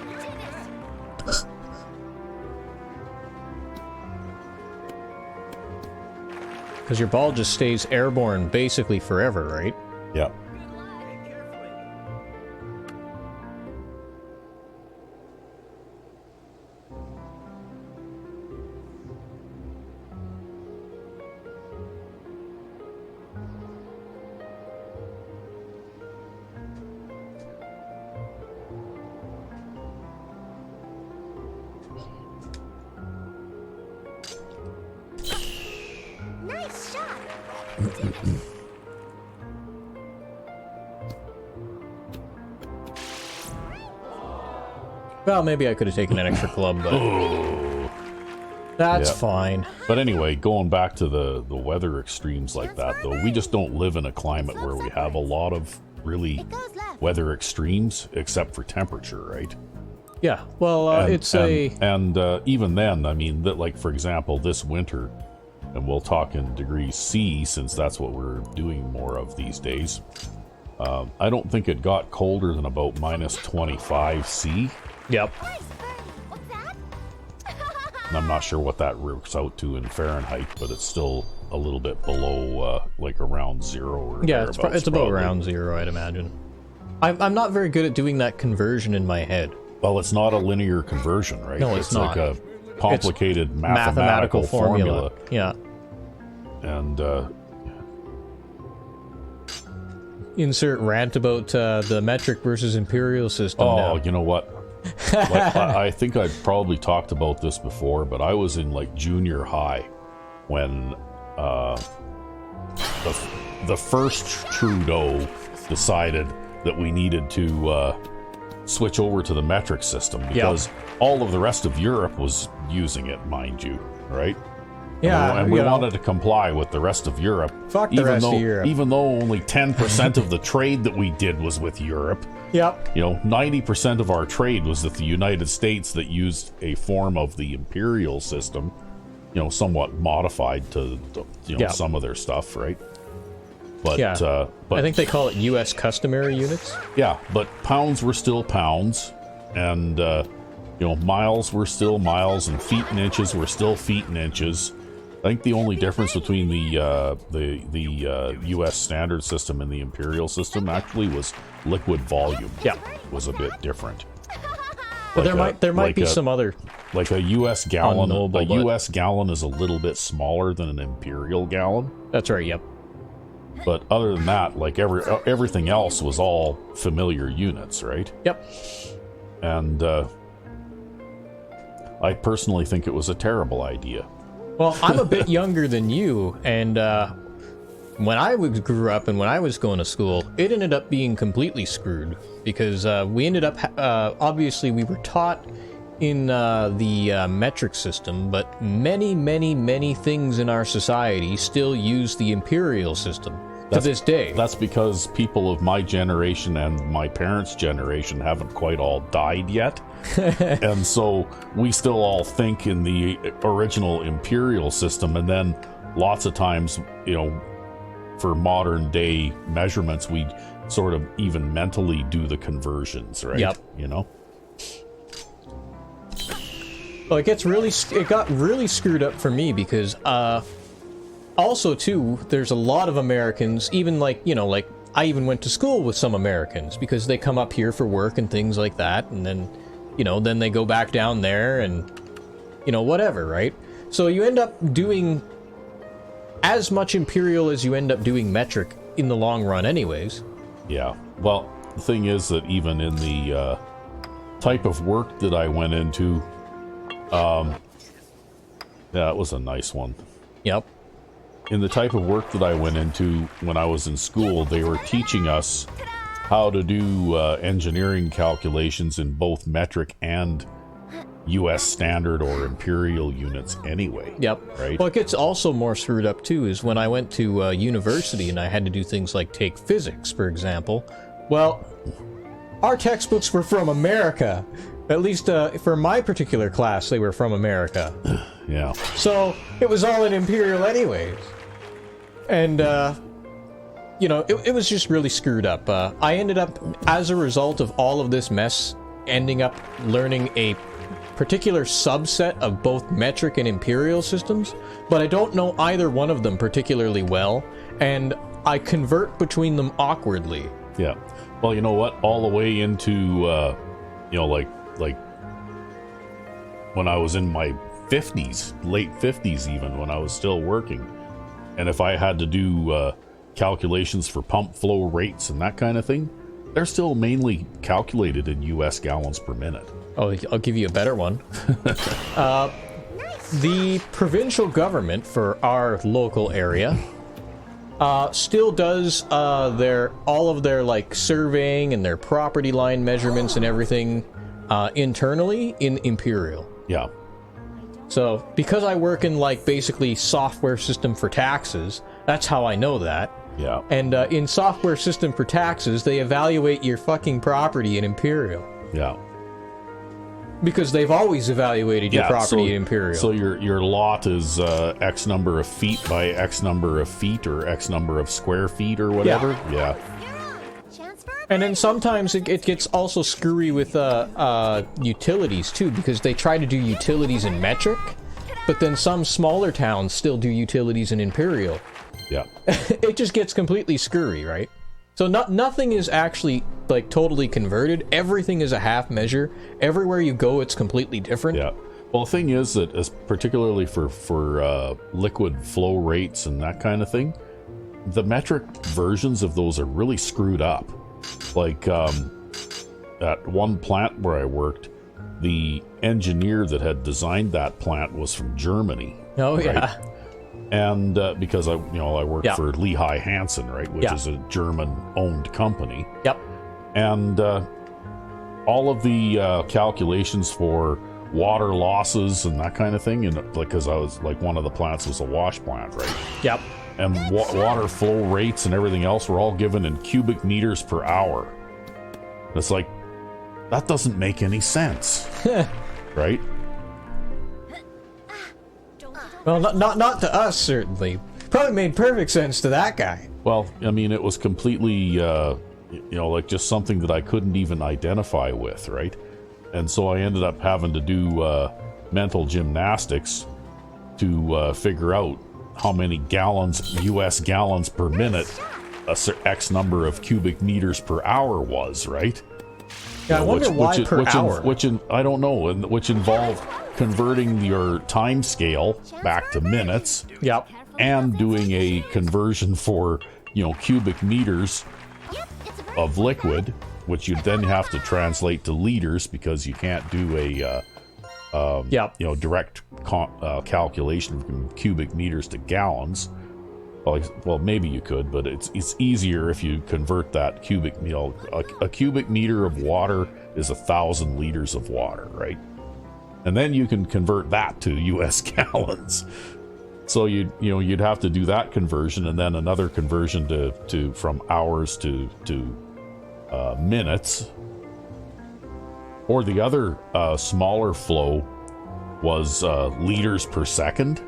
You did it. Because your ball just stays airborne basically forever, right? Yeah. Nice shot. Well, maybe I could have taken an extra club, but that's Yeah. fine. But anyway, going back to the weather extremes like that, though, we just don't live in a climate where we have a lot of really It goes left. weather extremes, except for temperature, right? Yeah, well, And even then, I mean, that, like, for example, this winter, and we'll talk in degrees C since that's what we're doing more of these days. I don't think it got colder than about -25 C. Yep. Nice birdie. What's that? And I'm not sure what that works out to in Fahrenheit, but it's still a little bit below, like around 0 or Yeah, it's thereabouts, about probably. around 0, I'd imagine. I'm not very good at doing that conversion in my head. Well, it's not a linear conversion, right? No, it's not. like a complicated Mathematical formula. Yeah. And Insert rant about the metric versus imperial system now. you know what? Like, I think I've probably talked about this before, but I was in like junior high when the first Trudeau decided that we needed to switch over to the metric system because all of the rest of Europe was using it, mind you, right? Yeah, and we you know, wanted to comply with the rest of Europe. Fuck the rest of Europe. Even though only 10% of the trade that we did was with Europe, Yep. you know, 90% of our trade was with the United States that used a form of the imperial system, you know, somewhat modified to, you know, Yeah. some of their stuff, right? But, Yeah. but I think they call it U.S. customary units. yeah, but pounds were still pounds, and you know, miles were still miles, and feet and inches were still feet and inches. I think the only difference between the U.S. standard system and the imperial system actually was liquid volume. Yeah. Was a bit different. But Like there might like be a- some other. Like a U.S. gallon, Unknowable, a but- U.S. gallon is a little bit smaller than an imperial gallon. That's right. Yep. But other than that, like everything else was all familiar units, right? Yep. And I personally think it was a terrible idea. Well, I'm a bit younger than you, and when I grew up and when I was going to school, it ended up being completely screwed because we ended up obviously we were taught in the metric system, but many things in our society still use the imperial system to this day. That's because people of my generation and my parents' generation haven't quite all died yet. And so we still all think in the original imperial system, and then lots of times, you know, for modern day measurements, we sort of even mentally do the conversions, right? Yep. You know? Well, it got really screwed up for me because also too, there's a lot of Americans, even like, you know, like I even went to school with some Americans because they come up here for work and things like that, and then, you know, then they go back down there and, you know, whatever, right? So you end up doing as much imperial as you end up doing metric in the long run anyways. Yeah. Well, the thing is that even in the type of work that I went into, yeah, it was a nice one. Yep. In the type of work that I went into when I was in school, they were teaching us how to do engineering calculations in both metric and U.S. standard or imperial units anyway. Yep. Right? Well, it gets also more screwed up too is when I went to university and I had to do things like take physics, for example. Well, our textbooks were from America. At least for my particular class, they were from America. Yeah. So it was all in imperial anyways. And, you know, it was just really screwed up. I ended up, as a result of all of this mess, ending up learning a particular subset of both metric and imperial systems, but I don't know either one of them particularly well, and I convert between them awkwardly. Yeah. Well, you know what? All the way into, you know, like when I was in my 50s, late 50s even, when I was still working. And if I had to do calculations for pump flow rates and that kind of thing, they're still mainly calculated in U.S. gallons per minute. Oh, I'll give you a better one. The provincial government for our local area still does all of their like surveying and their property line measurements and everything internally in imperial. Yeah. So because I work in like basically software system for taxes, that's how I know that. Yeah. And in software system for taxes, they evaluate your fucking property in imperial. Yeah. Because they've always evaluated your property in imperial. So your lot is X number of feet by X number of feet or X number of square feet or whatever. Yeah. Chance for a And then sometimes it gets also screwy with utilities too, because they try to do utilities in metric, but then some smaller towns still do utilities in imperial. Yeah. It just gets completely screwy, right? So nothing is actually like totally converted. Everything is a half measure. Everywhere you go, it's completely different. Yeah. Well, the thing is that, as particularly for liquid flow rates and that kind of thing, the metric versions of those are really screwed up. Like at one plant where I worked, the engineer that had designed that plant was from Germany. Oh right? yeah. And because I worked Yeah. for Lehigh Hansen, right, which Yeah. is a German-owned company. Yep. And all of the calculations for water losses and that kind of thing, and because I was like, one of the plants was a wash plant, right? Yep. And water flow rates and everything else were all given in cubic meters per hour. It's like, that doesn't make any sense, right? Well, not to us certainly. Probably made perfect sense to that guy. Well, I mean, it was completely, like just something that I couldn't even identify with, right? And so I ended up having to do mental gymnastics to figure out how many gallons, U.S. gallons per minute, X number of cubic meters per hour was, right? Yeah, I wonder why per hour. I don't know, and which involved converting your time scale back to minutes. Yep. And doing a conversion for, cubic meters of liquid, which you then have to translate to liters because you can't do a direct calculation from cubic meters to gallons. Well, maybe you could, but it's easier if you convert that cubic. A cubic meter of water is 1,000 liters of water, right? And then you can convert that to U.S. gallons. So you'd have to do that conversion, and then another conversion to from hours to minutes. Or the other smaller flow was liters per second.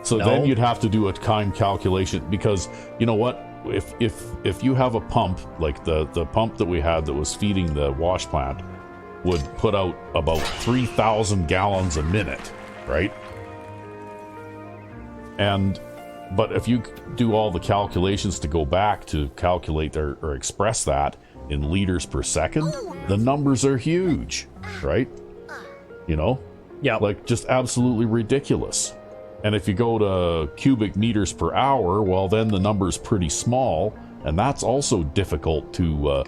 So then you'd have to do a time calculation, because you know what? If you have a pump like the pump that we had that was feeding the wash plant would put out about 3,000 gallons a minute, right? But if you do all the calculations to go back to calculate or express that in liters per second, the numbers are huge, right? Yeah, like just absolutely ridiculous. And if you go to cubic meters per hour, well, then the number's pretty small, and that's also difficult to,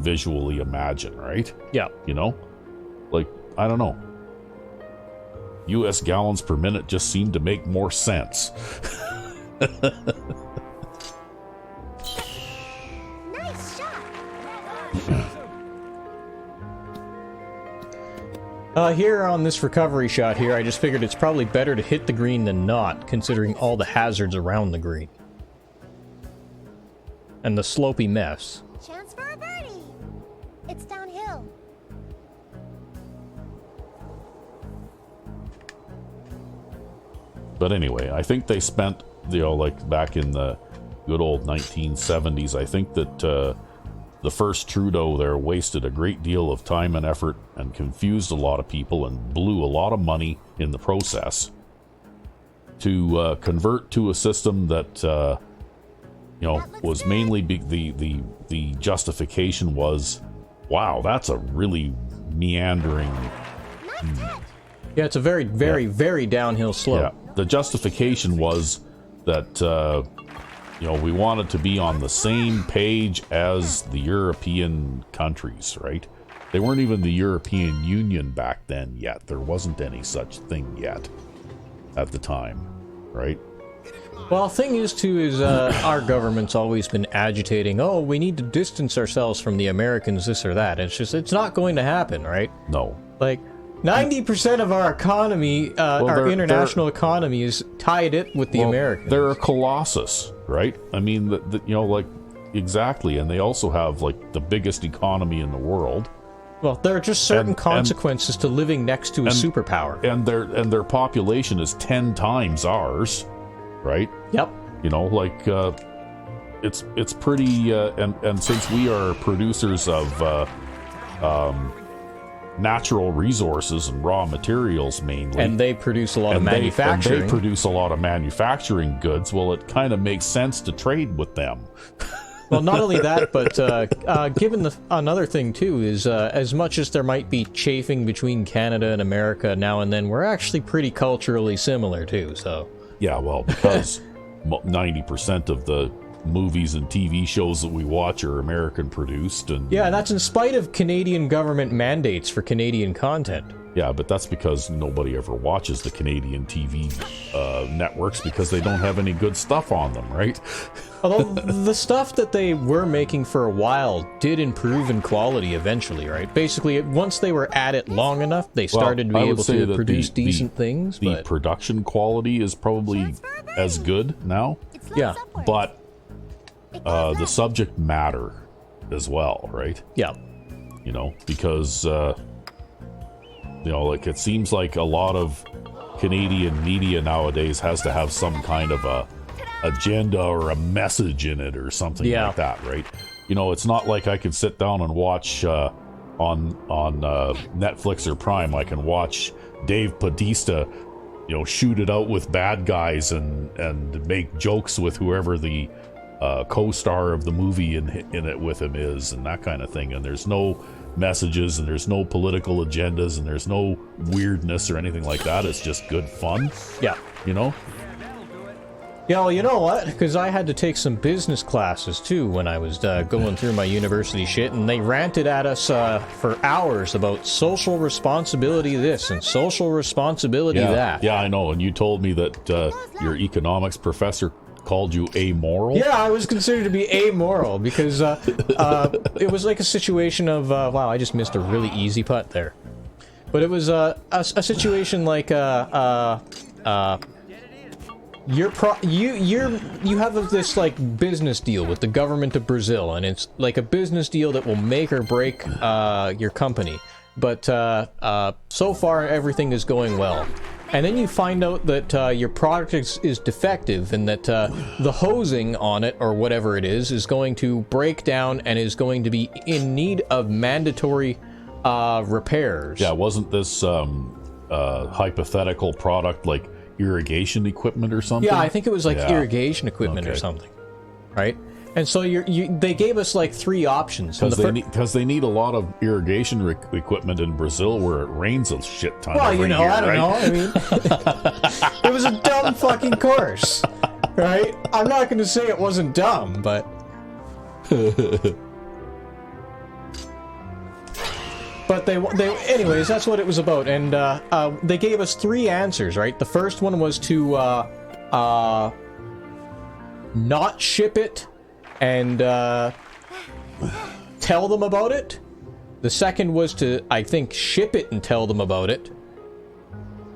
visually imagine, right? Yeah. Like, I don't know. U.S. gallons per minute just seemed to make more sense. Nice shot. Here on this recovery shot here, I just figured it's probably better to hit the green than not, considering all the hazards around the green. And the slopey mess. Chance for a birdie. It's downhill. But anyway, I think they spent, like back in the good old 1970s, I think that the first Trudeau there wasted a great deal of time and effort and confused a lot of people and blew a lot of money in the process to convert to a system that, was mainly the justification was, wow, that's a really meandering. Yeah, it's a very, very, very downhill slope. Yeah. The justification was that, we wanted to be on the same page as the European countries, right? They weren't even the European Union back then yet. There wasn't any such thing yet at the time, right? Well, thing is, our government's always been agitating, oh, we need to distance ourselves from the Americans, this or that. And it's not going to happen, right? No. Like, 90% of our economy, our international economy, is tied in with the Americans. They're a colossus, right? I mean, exactly. And they also have, the biggest economy in the world. Well, there are just certain consequences to living next to a superpower. And their population is 10 times ours, right? Yep. It's pretty, and since we are producers of, natural resources and raw materials mainly, and they produce a lot of manufacturing. They produce a lot of manufacturing goods. Well, it kind of makes sense to trade with them. Well, not only that, but given another thing too is as much as there might be chafing between Canada and America now and then, we're actually pretty culturally similar too. So yeah, well, because 90% of the movies and TV shows that we watch are American produced, and yeah, that's in spite of Canadian government mandates for Canadian content. Yeah, but that's because nobody ever watches the Canadian TV networks because they don't have any good stuff on them, right? Although the stuff that they were making for a while did improve in quality eventually, right? Basically, once they were at it long enough, they started to be able to produce decent things. The production quality is probably as good now. Yeah, but the subject matter as well, right? Yeah. Because, it seems like a lot of Canadian media nowadays has to have some kind of a agenda or a message in it or something like that, right? It's not like I could sit down and watch on Netflix or Prime. I can watch Dave Bautista shoot it out with bad guys and make jokes with whoever the co-star of the movie in it with him is, and that kind of thing. And there's no messages, and there's no political agendas, and there's no weirdness or anything like that. It's just good fun. Yeah. Yeah, well, you know what? Because I had to take some business classes, too, when I was going through my university shit, and they ranted at us for hours about social responsibility this and social responsibility that. Yeah, I know. And you told me that your economics professor called you amoral? Yeah, I was considered to be amoral because it was like a situation of, wow, I just missed a really easy putt there. But it was a situation like, you have this like business deal with the government of Brazil, and it's like a business deal that will make or break your company. But so far everything is going well. And then you find out that your product is defective, and that the hosing on it, or whatever it is going to break down and is going to be in need of mandatory repairs. Yeah, wasn't this hypothetical product like irrigation equipment or something? Yeah, I think it was like irrigation equipment or something, right? And so they gave us like 3 options. Because they need a lot of irrigation equipment in Brazil where it rains a shit ton every year, I don't right? know. I mean, it was a dumb fucking course, right? I'm not going to say it wasn't dumb, but... But they anyways, that's what it was about. And they gave us 3 answers, right? The first one was to not ship it and tell them about it. The second was to, I think, ship it and tell them about it.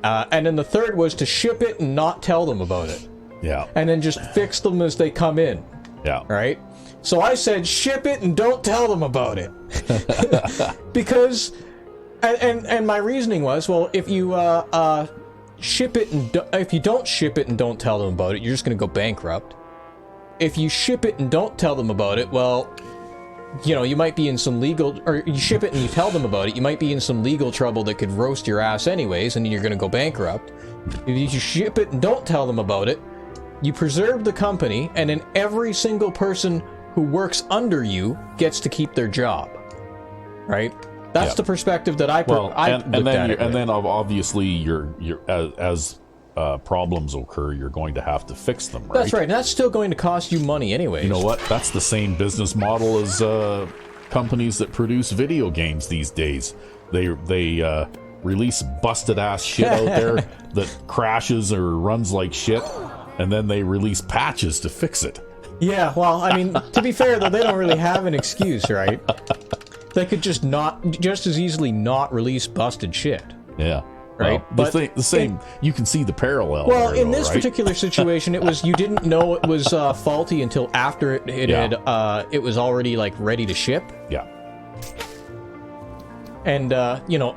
And then the third was to ship it and not tell them about it. Yeah. And then just fix them as they come in. Yeah. Right? So I said, ship it and don't tell them about it. Because, and my reasoning was, well, if you ship it and if you don't ship it and don't tell them about it, you're just going to go bankrupt. If you ship it and don't tell them about it, well, you might be in some legal, or you ship it and you tell them about it, you might be in some legal trouble that could roast your ass anyways, and you're going to go bankrupt. If you ship it and don't tell them about it, you preserve the company, and then every single person who works under you gets to keep their job. Right? That's the perspective that I looked at it. And then obviously you're as problems occur, you're going to have to fix them, right? That's right, and that's still going to cost you money anyways. You know what? That's the same business model as companies that produce video games these days. They release busted ass shit out there that crashes or runs like shit, and then they release patches to fix it. Yeah, well, I mean, to be fair though, they don't really have an excuse, right? They could just as easily not release busted shit. Yeah. Right? Well, but the same, you can see the parallel. Well, there, in this right? particular situation, it was you didn't know it was faulty until after it was already like ready to ship. Yeah. And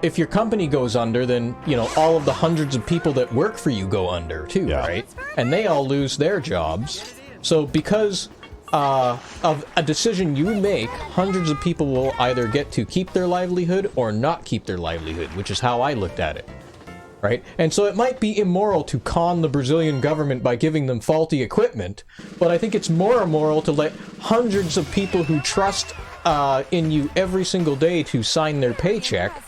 if your company goes under, then all of the hundreds of people that work for you go under too, right? And they all lose their jobs. So because of a decision you make, hundreds of people will either get to keep their livelihood or not keep their livelihood, which is how I looked at it. Right? And so it might be immoral to con the Brazilian government by giving them faulty equipment, but I think it's more immoral to let hundreds of people who trust in you every single day to sign their paycheck.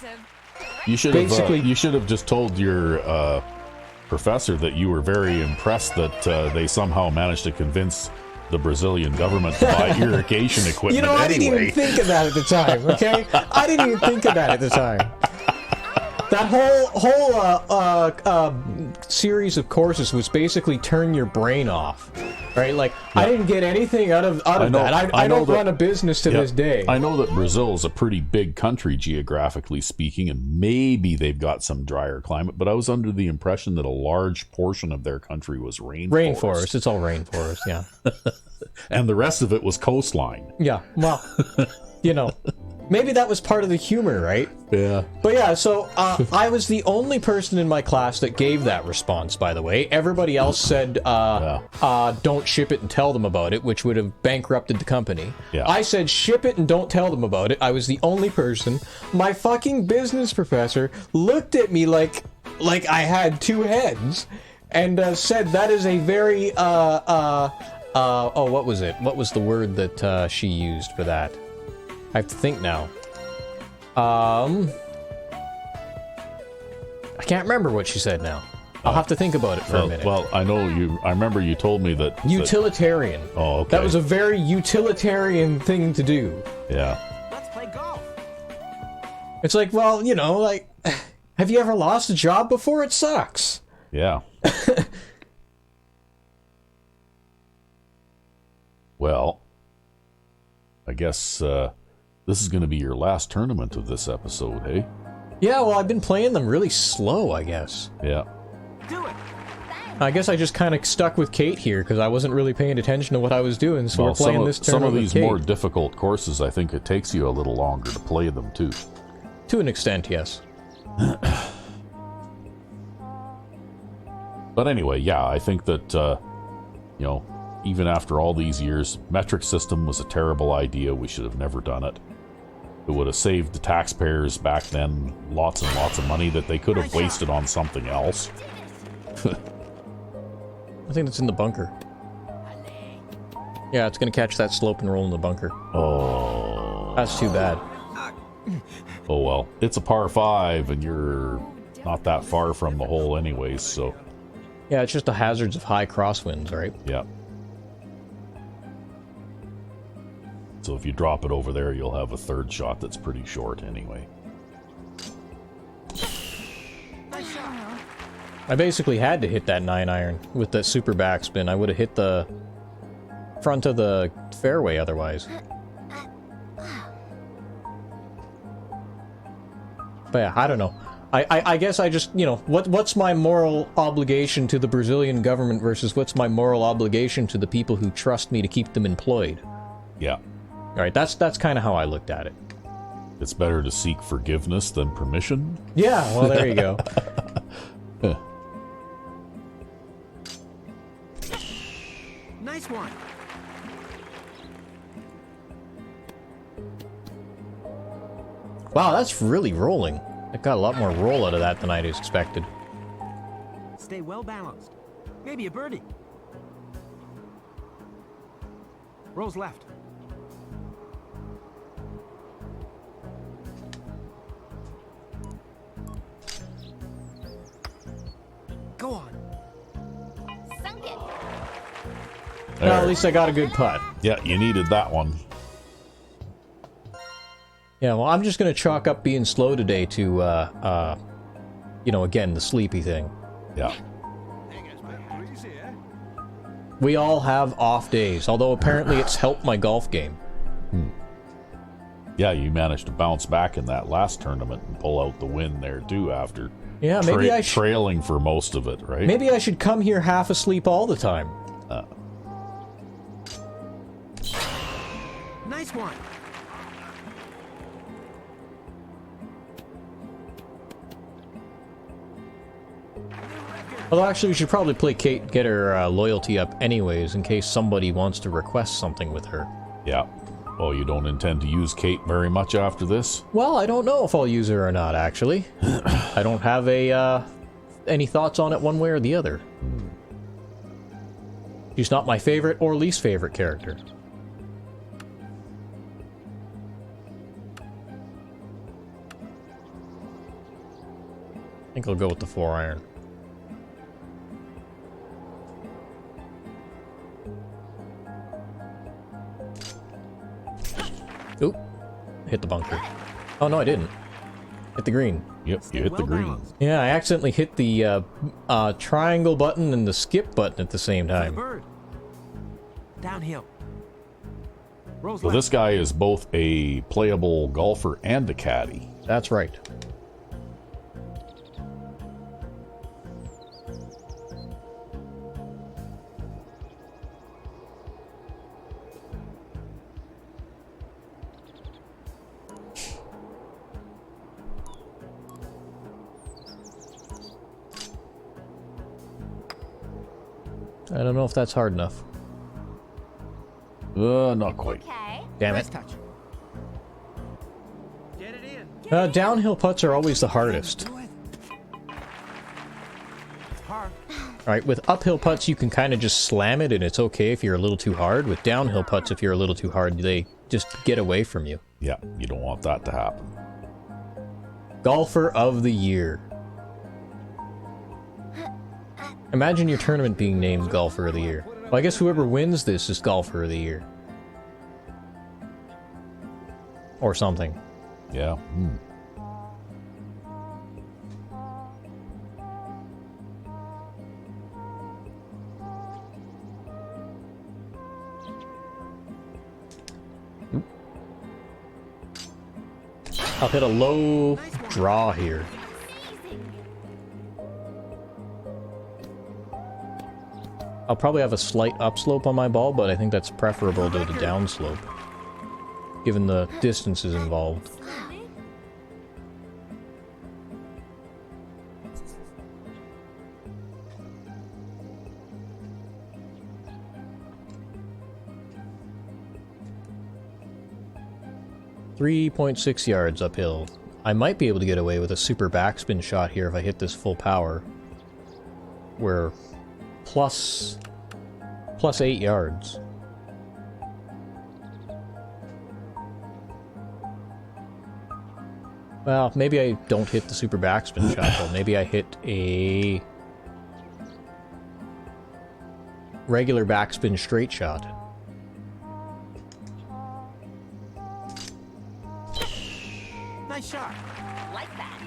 You should have just told your professor that you were very impressed that they somehow managed to convince the Brazilian government to buy irrigation equipment. I didn't even think of that at the time, okay? I didn't even think of that at the time. That whole series of courses was basically turn your brain off, right? Like, I didn't get anything out of that. I don't run a business to this day. I know that Brazil is a pretty big country geographically speaking, and maybe they've got some drier climate, but I was under the impression that a large portion of their country was rainforest. Rainforest. It's all rainforest, yeah. And the rest of it was coastline. Yeah, well, maybe that was part of the humor, right? Yeah. But yeah, so I was the only person in my class that gave that response, by the way. Everybody else said, don't ship it and tell them about it, which would have bankrupted the company. Yeah. I said, ship it and don't tell them about it. I was the only person. My fucking business professor looked at me like like I had two heads, and said that is a very oh, what was it? What was the word that she used for that? I have to think now. I can't remember what she said now. I'll have to think about it for a minute. Well, I know you. I remember you told me that. Utilitarian. Oh, okay. That was a very utilitarian thing to do. Yeah. Let's play golf. It's like, well, you know, like, have you ever lost a job before? It sucks. Yeah. Well, I guess this is going to be your last tournament of this episode, hey? Yeah, well, I've been playing them really slow, I guess. Yeah. Do it. I guess I just kind of stuck with Kate here because I wasn't really paying attention to what I was doing, so Well, we're playing this some tournament of with these Kate. more difficult courses, I think it takes you a little longer to play them too. To an extent, yes. But anyway, yeah, I think that, you know, even after all these years, metric system was a terrible idea. We should have never done it. It would have saved the taxpayers back then lots and lots of money that they could have wasted on something else. I think it's in the bunker. Yeah, it's going to catch that slope and roll in the bunker. Oh. That's too bad. Oh well. It's a par 5 and you're not that far from the hole anyways, so Yeah, it's just the hazards of high crosswinds, right? yeah. So if you drop it over there, you'll have a third shot that's pretty short anyway. I basically had to hit that 9-iron with that super backspin. I would have hit the front of the fairway otherwise. But yeah, I don't know. I guess I just, you know, what's my moral obligation to the Brazilian government versus what's my moral obligation to the people who trust me to keep them employed? Yeah. All right, that's kind of how I looked at it. It's better to seek forgiveness than permission. Yeah, well, there you go. Nice one. Wow, that's really rolling. I got a lot more roll out of that than I expected. Stay well balanced. Maybe a birdie. Rolls left. Go on. Sunk it. Well, at There. least I got a good putt. Yeah, you needed that one. Yeah, well, I'm just going to chalk up being slow today to, you know, again, the sleepy thing. Yeah. We all have off days, although apparently it's helped my golf game. Yeah, you managed to bounce back in that last tournament and pull out the win there too after Yeah, maybe I trailing for most of it, right? Maybe I should come here half asleep all the time. Nice one. Although actually we should probably play Kate, get her loyalty up anyways, in case somebody wants to request something with her. Yeah. Oh, you don't intend to use Kate very much after this? Well, I don't know if I'll use her or not, actually. I don't have any thoughts on it one way or the other. She's not my favorite or least favorite character. I think I'll go with the 4-iron. Oop. Hit the bunker. Oh, no, I didn't. Hit the green. Yep, you hit the green. Yeah, I accidentally hit the triangle button and the skip button at the same time. Bird. Downhill. Rolls So left. this guy is both a playable golfer and a caddy. That's right. I don't know if that's hard enough. Not quite. Okay. Damn Nice it. touch. Get it in. Downhill putts are always the hardest. Do it. Alright, with uphill putts, you can kind of just slam it and it's okay if you're a little too hard. With downhill putts, if you're a little too hard, they just get away from you. Yeah, you don't want that to happen. Golfer of the Year. Imagine your tournament being named Golfer of the Year. Well, I guess whoever wins this is Golfer of the Year. Or something. Yeah. I'll hit a low draw here. I'll probably have a slight upslope on my ball, but I think that's preferable to the downslope, given the distances involved. Slowly. 3.6 yards uphill. I might be able to get away with a super backspin shot here if I hit this full power. We're plus 8 yards. Well, maybe I don't hit the super backspin shot though. Maybe I hit a regular backspin straight shot. Nice shot. Like that.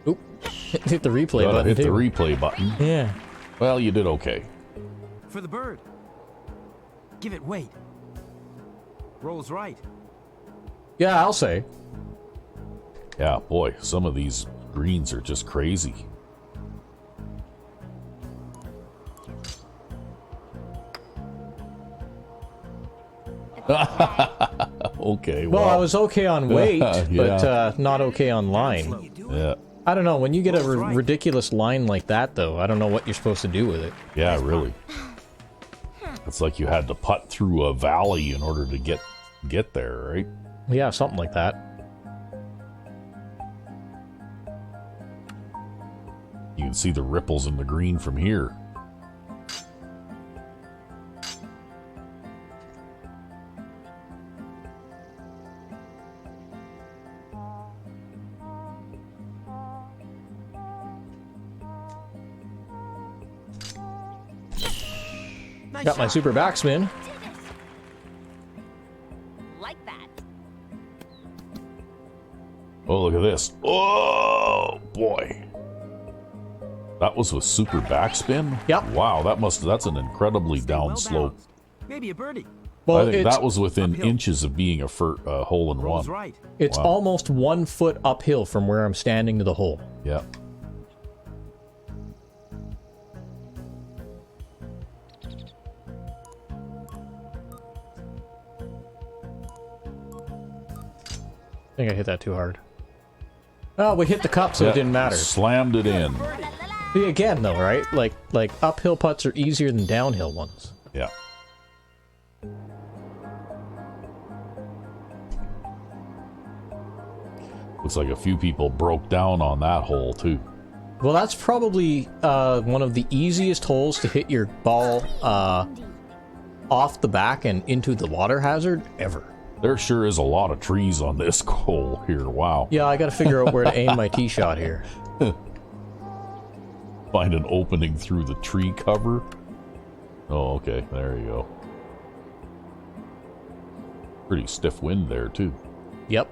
Oop. Hit the replay Gotta button hit the too. replay button. Yeah. Well, you did okay. For the bird. Give it weight. Rolls right. Yeah, I'll say. Yeah, boy, some of these greens are just crazy. Okay, Well, I was okay on weight, Yeah. but not okay on line. Yeah, I don't know. When you get a That's right. ridiculous line like that, though, I don't know what you're supposed to do with it. yeah, really. It's like you had to putt through a valley in order to get there, right? Yeah, something like that. You can see the ripples in the green from here. Nice Got my shot. super backspin. Like that. Oh, look at this. Oh, boy. That was with super backspin? Yep. Wow, that's an incredibly Stay down well slope. balanced. Maybe a birdie. Well, I think it's, that was within uphill. inches of being a hole in Rolls one. right. it's wow. almost 1 foot uphill from where I'm standing to the hole. Yeah. I think I hit that too hard. Oh, we hit the cup, so Yeah, it didn't matter. Slammed it in. See, again, though, right? Like uphill putts are easier than downhill ones. Yeah. Looks like a few people broke down on that hole too. Well, that's probably one of the easiest holes to hit your ball off the back and into the water hazard ever. There sure is a lot of trees on this hole here. Wow. Yeah, I gotta figure out where to aim my tee shot here. Find an opening through the tree cover. Oh, okay. There you go. Pretty stiff wind there too. Yep.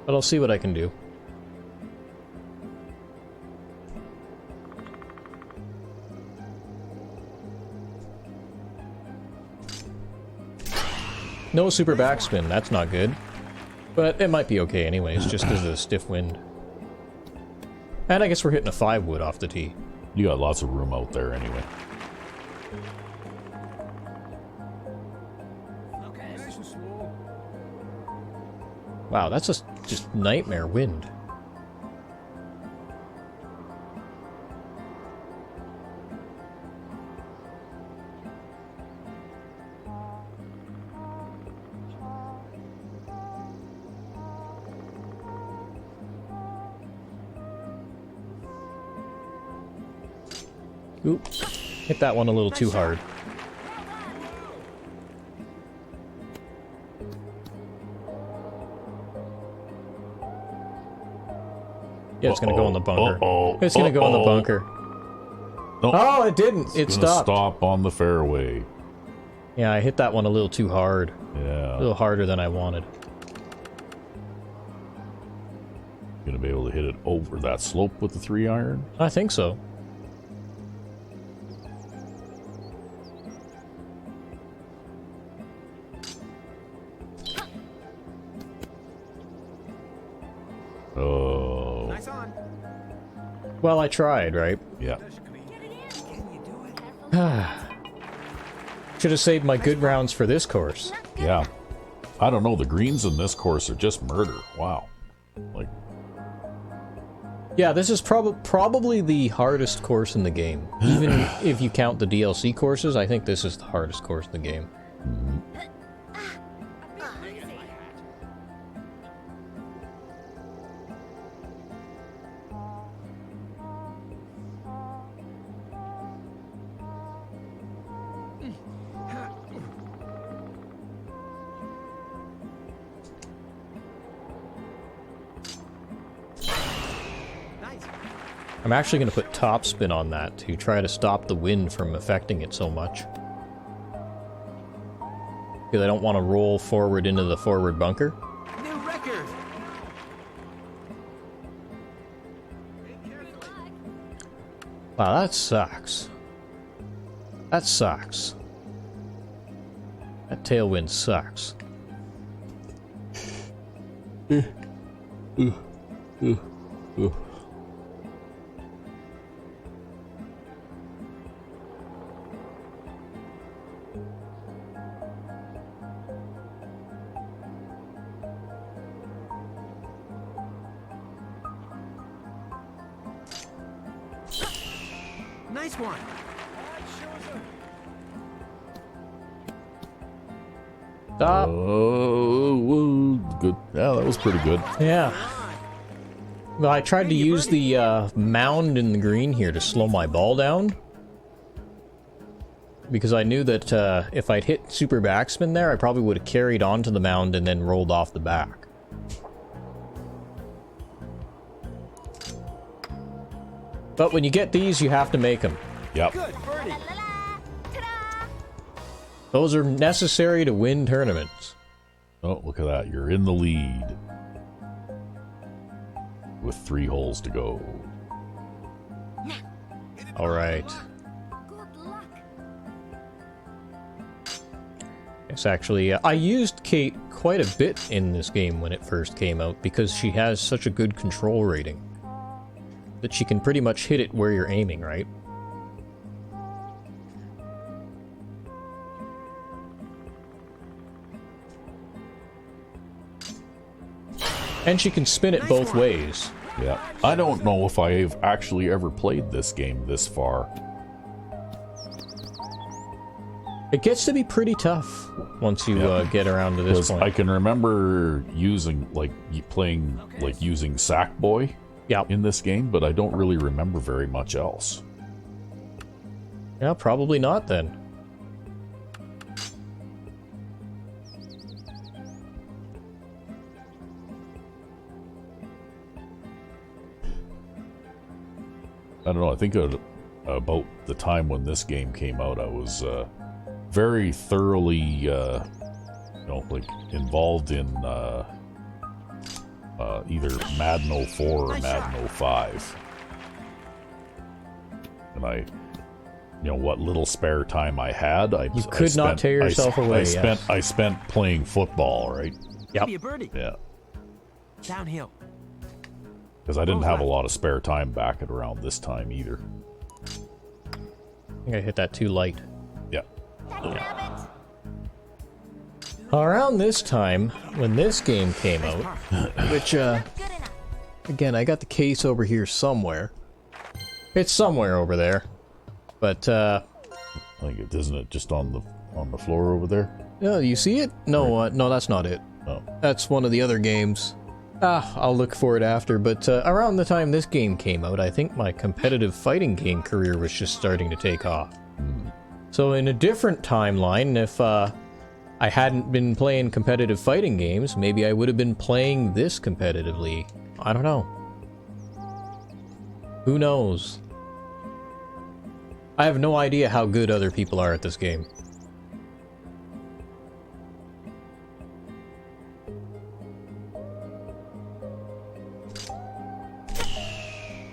But I'll see what I can do. No super backspin, that's not good. But it might be okay anyways, just because of the stiff wind. And I guess we're hitting a 5-wood off the tee. You got lots of room out there anyway. Wow, that's just nightmare wind. Oop. Hit that one a little too hard. Yeah, it's gonna go in the bunker. It's gonna go in the bunker. Nope. Oh, it didn't. It It's gonna stopped. stop on the fairway. Yeah, I hit that one a little too hard. A Yeah. little harder than I wanted. Gonna be able to hit it over that slope with the 3-iron? I think so. Oh. Nice on. Well, I tried, right? Yeah. Should have saved my good rounds for this course. Yeah. I don't know. The greens in this course are just murder. Wow. Like, Yeah, this is probably the hardest course in the game. Even if you count the DLC courses, I think this is the hardest course in the game. Nice. I'm actually going to put topspin on that to try to stop the wind from affecting it so much. Because I don't want to roll forward into the forward bunker. New record. Wow, that sucks. That sucks. That tailwind sucks. Nice one. Stop. oh, whoa, good. Yeah, that was pretty good. Yeah. Well, I tried to use the mound in the green here to slow my ball down. Because I knew that if I'd hit super backspin there, I probably would have carried onto the mound and then rolled off the back. But when you get these, you have to make them. Yep. Good birdie. Ta-da! Those are necessary to win tournaments. Oh, look at that. You're in the lead. With 3 holes to go. All right. Good luck. It's actually, I used Kate quite a bit in this game when it first came out because she has such a good control rating that she can pretty much hit it where you're aiming, right? And she can spin it both ways. Yeah. I don't know if I've actually ever played this game this far. It gets to be pretty tough once you Yeah. get around to this Because point. I can remember using, playing, using Sackboy Yeah, in this game, but I don't really remember very much else. yeah, probably not then. I don't know. I think about the time when this game came out, I was very thoroughly, involved in either Madden 04 or Madden 05. And what little spare time I had, I could not tear yourself away, yes. I spent playing football, right? Yep. Give me a birdie. Yeah, Downhill. because I didn't have a lot of spare time back at around this time either. I think I hit that too light. Yeah. Daddy-nabbit! Around this time, when this game came out, which, Good enough. again, I got the case over here somewhere. It's somewhere over there. But, I think isn't it just on the floor over there? oh, you see it? No, no, that's not it. Oh. That's one of the other games. I'll look for it after, but around the time this game came out, I think my competitive fighting game career was just starting to take off. So in a different timeline, if I hadn't been playing competitive fighting games, maybe I would have been playing this competitively. I don't know. Who knows? I have no idea how good other people are at this game.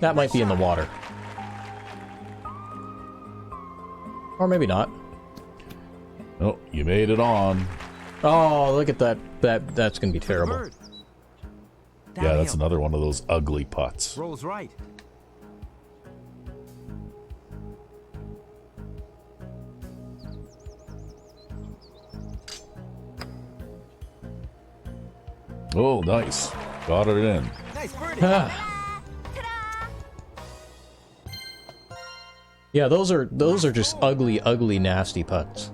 That might be in the water. Or maybe not. Oh, you made it on. Oh, look at that. That's gonna be terrible. Bird. Yeah, that's Downhill. another one of those ugly putts. Rolls right. Oh, nice. Got it in. Nice birdie. Yeah, those are just ugly, ugly, nasty putts.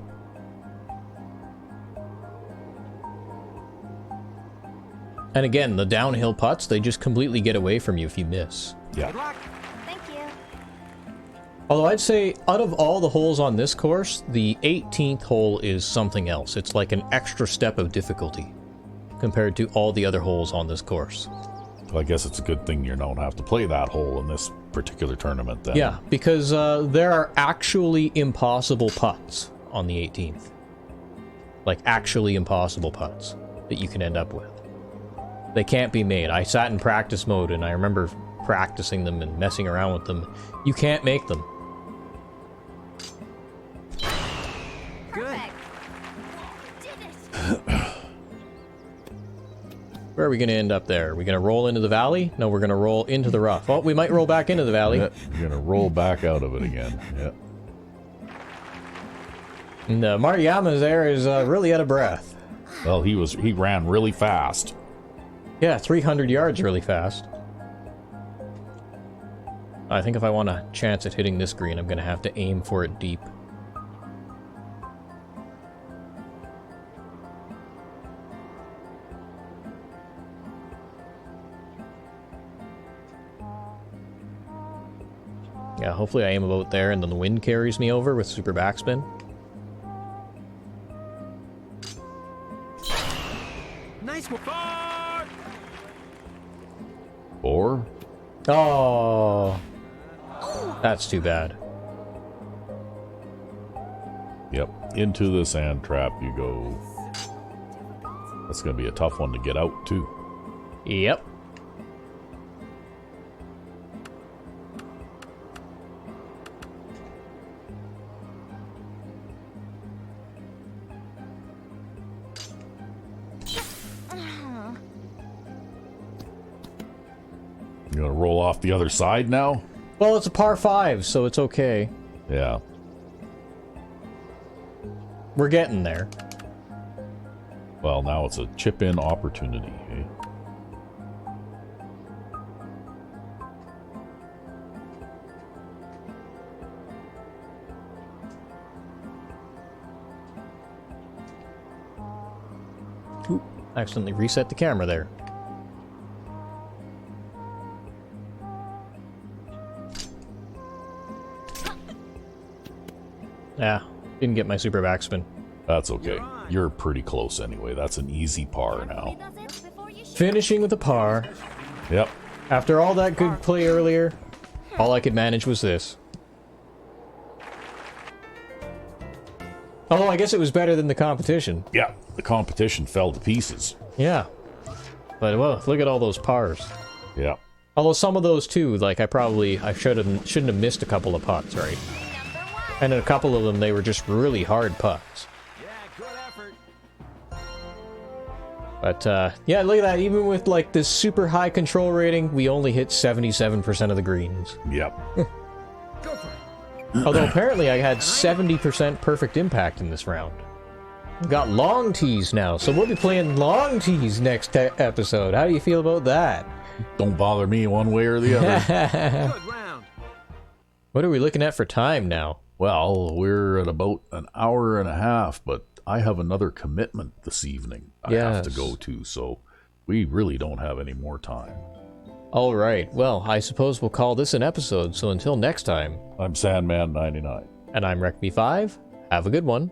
And again, the downhill putts, they just completely get away from you if you miss. Yeah. Good luck. Thank you. Although I'd say, out of all the holes on this course, the 18th hole is something else. It's like an extra step of difficulty compared to all the other holes on this course. Well, I guess it's a good thing you don't have to play that hole in this particular tournament then. Yeah, because there are actually impossible putts on the 18th. Like, actually impossible putts that you can end up with. They can't be made. I sat in practice mode and I remember practicing them and messing around with them. You can't make them. Good. Did it. Where are we going to end up there? Are we going to roll into the valley? No, we're going to roll into the rough. Oh, we might roll back into the valley. Yeah, you're gonna roll back out of it again. Yeah. And Maruyama there is really out of breath. Well, he ran really fast. Yeah, 300 yards really fast. I think if I want a chance at hitting this green, I'm going to have to aim for it deep. Yeah, hopefully I aim about there and then the wind carries me over with super backspin. Nice one. Far. 4. Oh, that's too bad. Yep. Into the sand trap you go. That's gonna be a tough one to get out too. Yep. You gonna roll off the other side now? Well, it's a par 5, so it's okay. Yeah. We're getting there. Well, now it's a chip-in opportunity. Eh? Ooh, accidentally reset the camera there. Yeah, didn't get my super backspin. That's okay. You're pretty close anyway. That's an easy par now. Does it before you shoot. Finishing with a par. Yep. After all that good play earlier, all I could manage was this. Although I guess it was better than the competition. Yeah. The competition fell to pieces. Yeah. But well, look at all those pars. Yeah. Although some of those too, like I shouldn't have missed a couple of putts, right? Number 1. And in a couple of them, they were just really hard putts. Yeah, good effort. But, yeah, look at that. Even with, like, this super high control rating, we only hit 77% of the greens. Yep. Go for it. Although, apparently, I had 70% perfect impact in this round. Got long tees now, so we'll be playing long tees next episode. How do you feel about that? Don't bother me one way or the other. Good round. What are we looking at for time now? Well, we're at about an hour and a half, but I have another commitment this evening I have to Yes. go to, so we really don't have any more time. All right. Well, I suppose we'll call this an episode. So until next time, I'm Sandman99. and I'm RecMe5. Have a good one.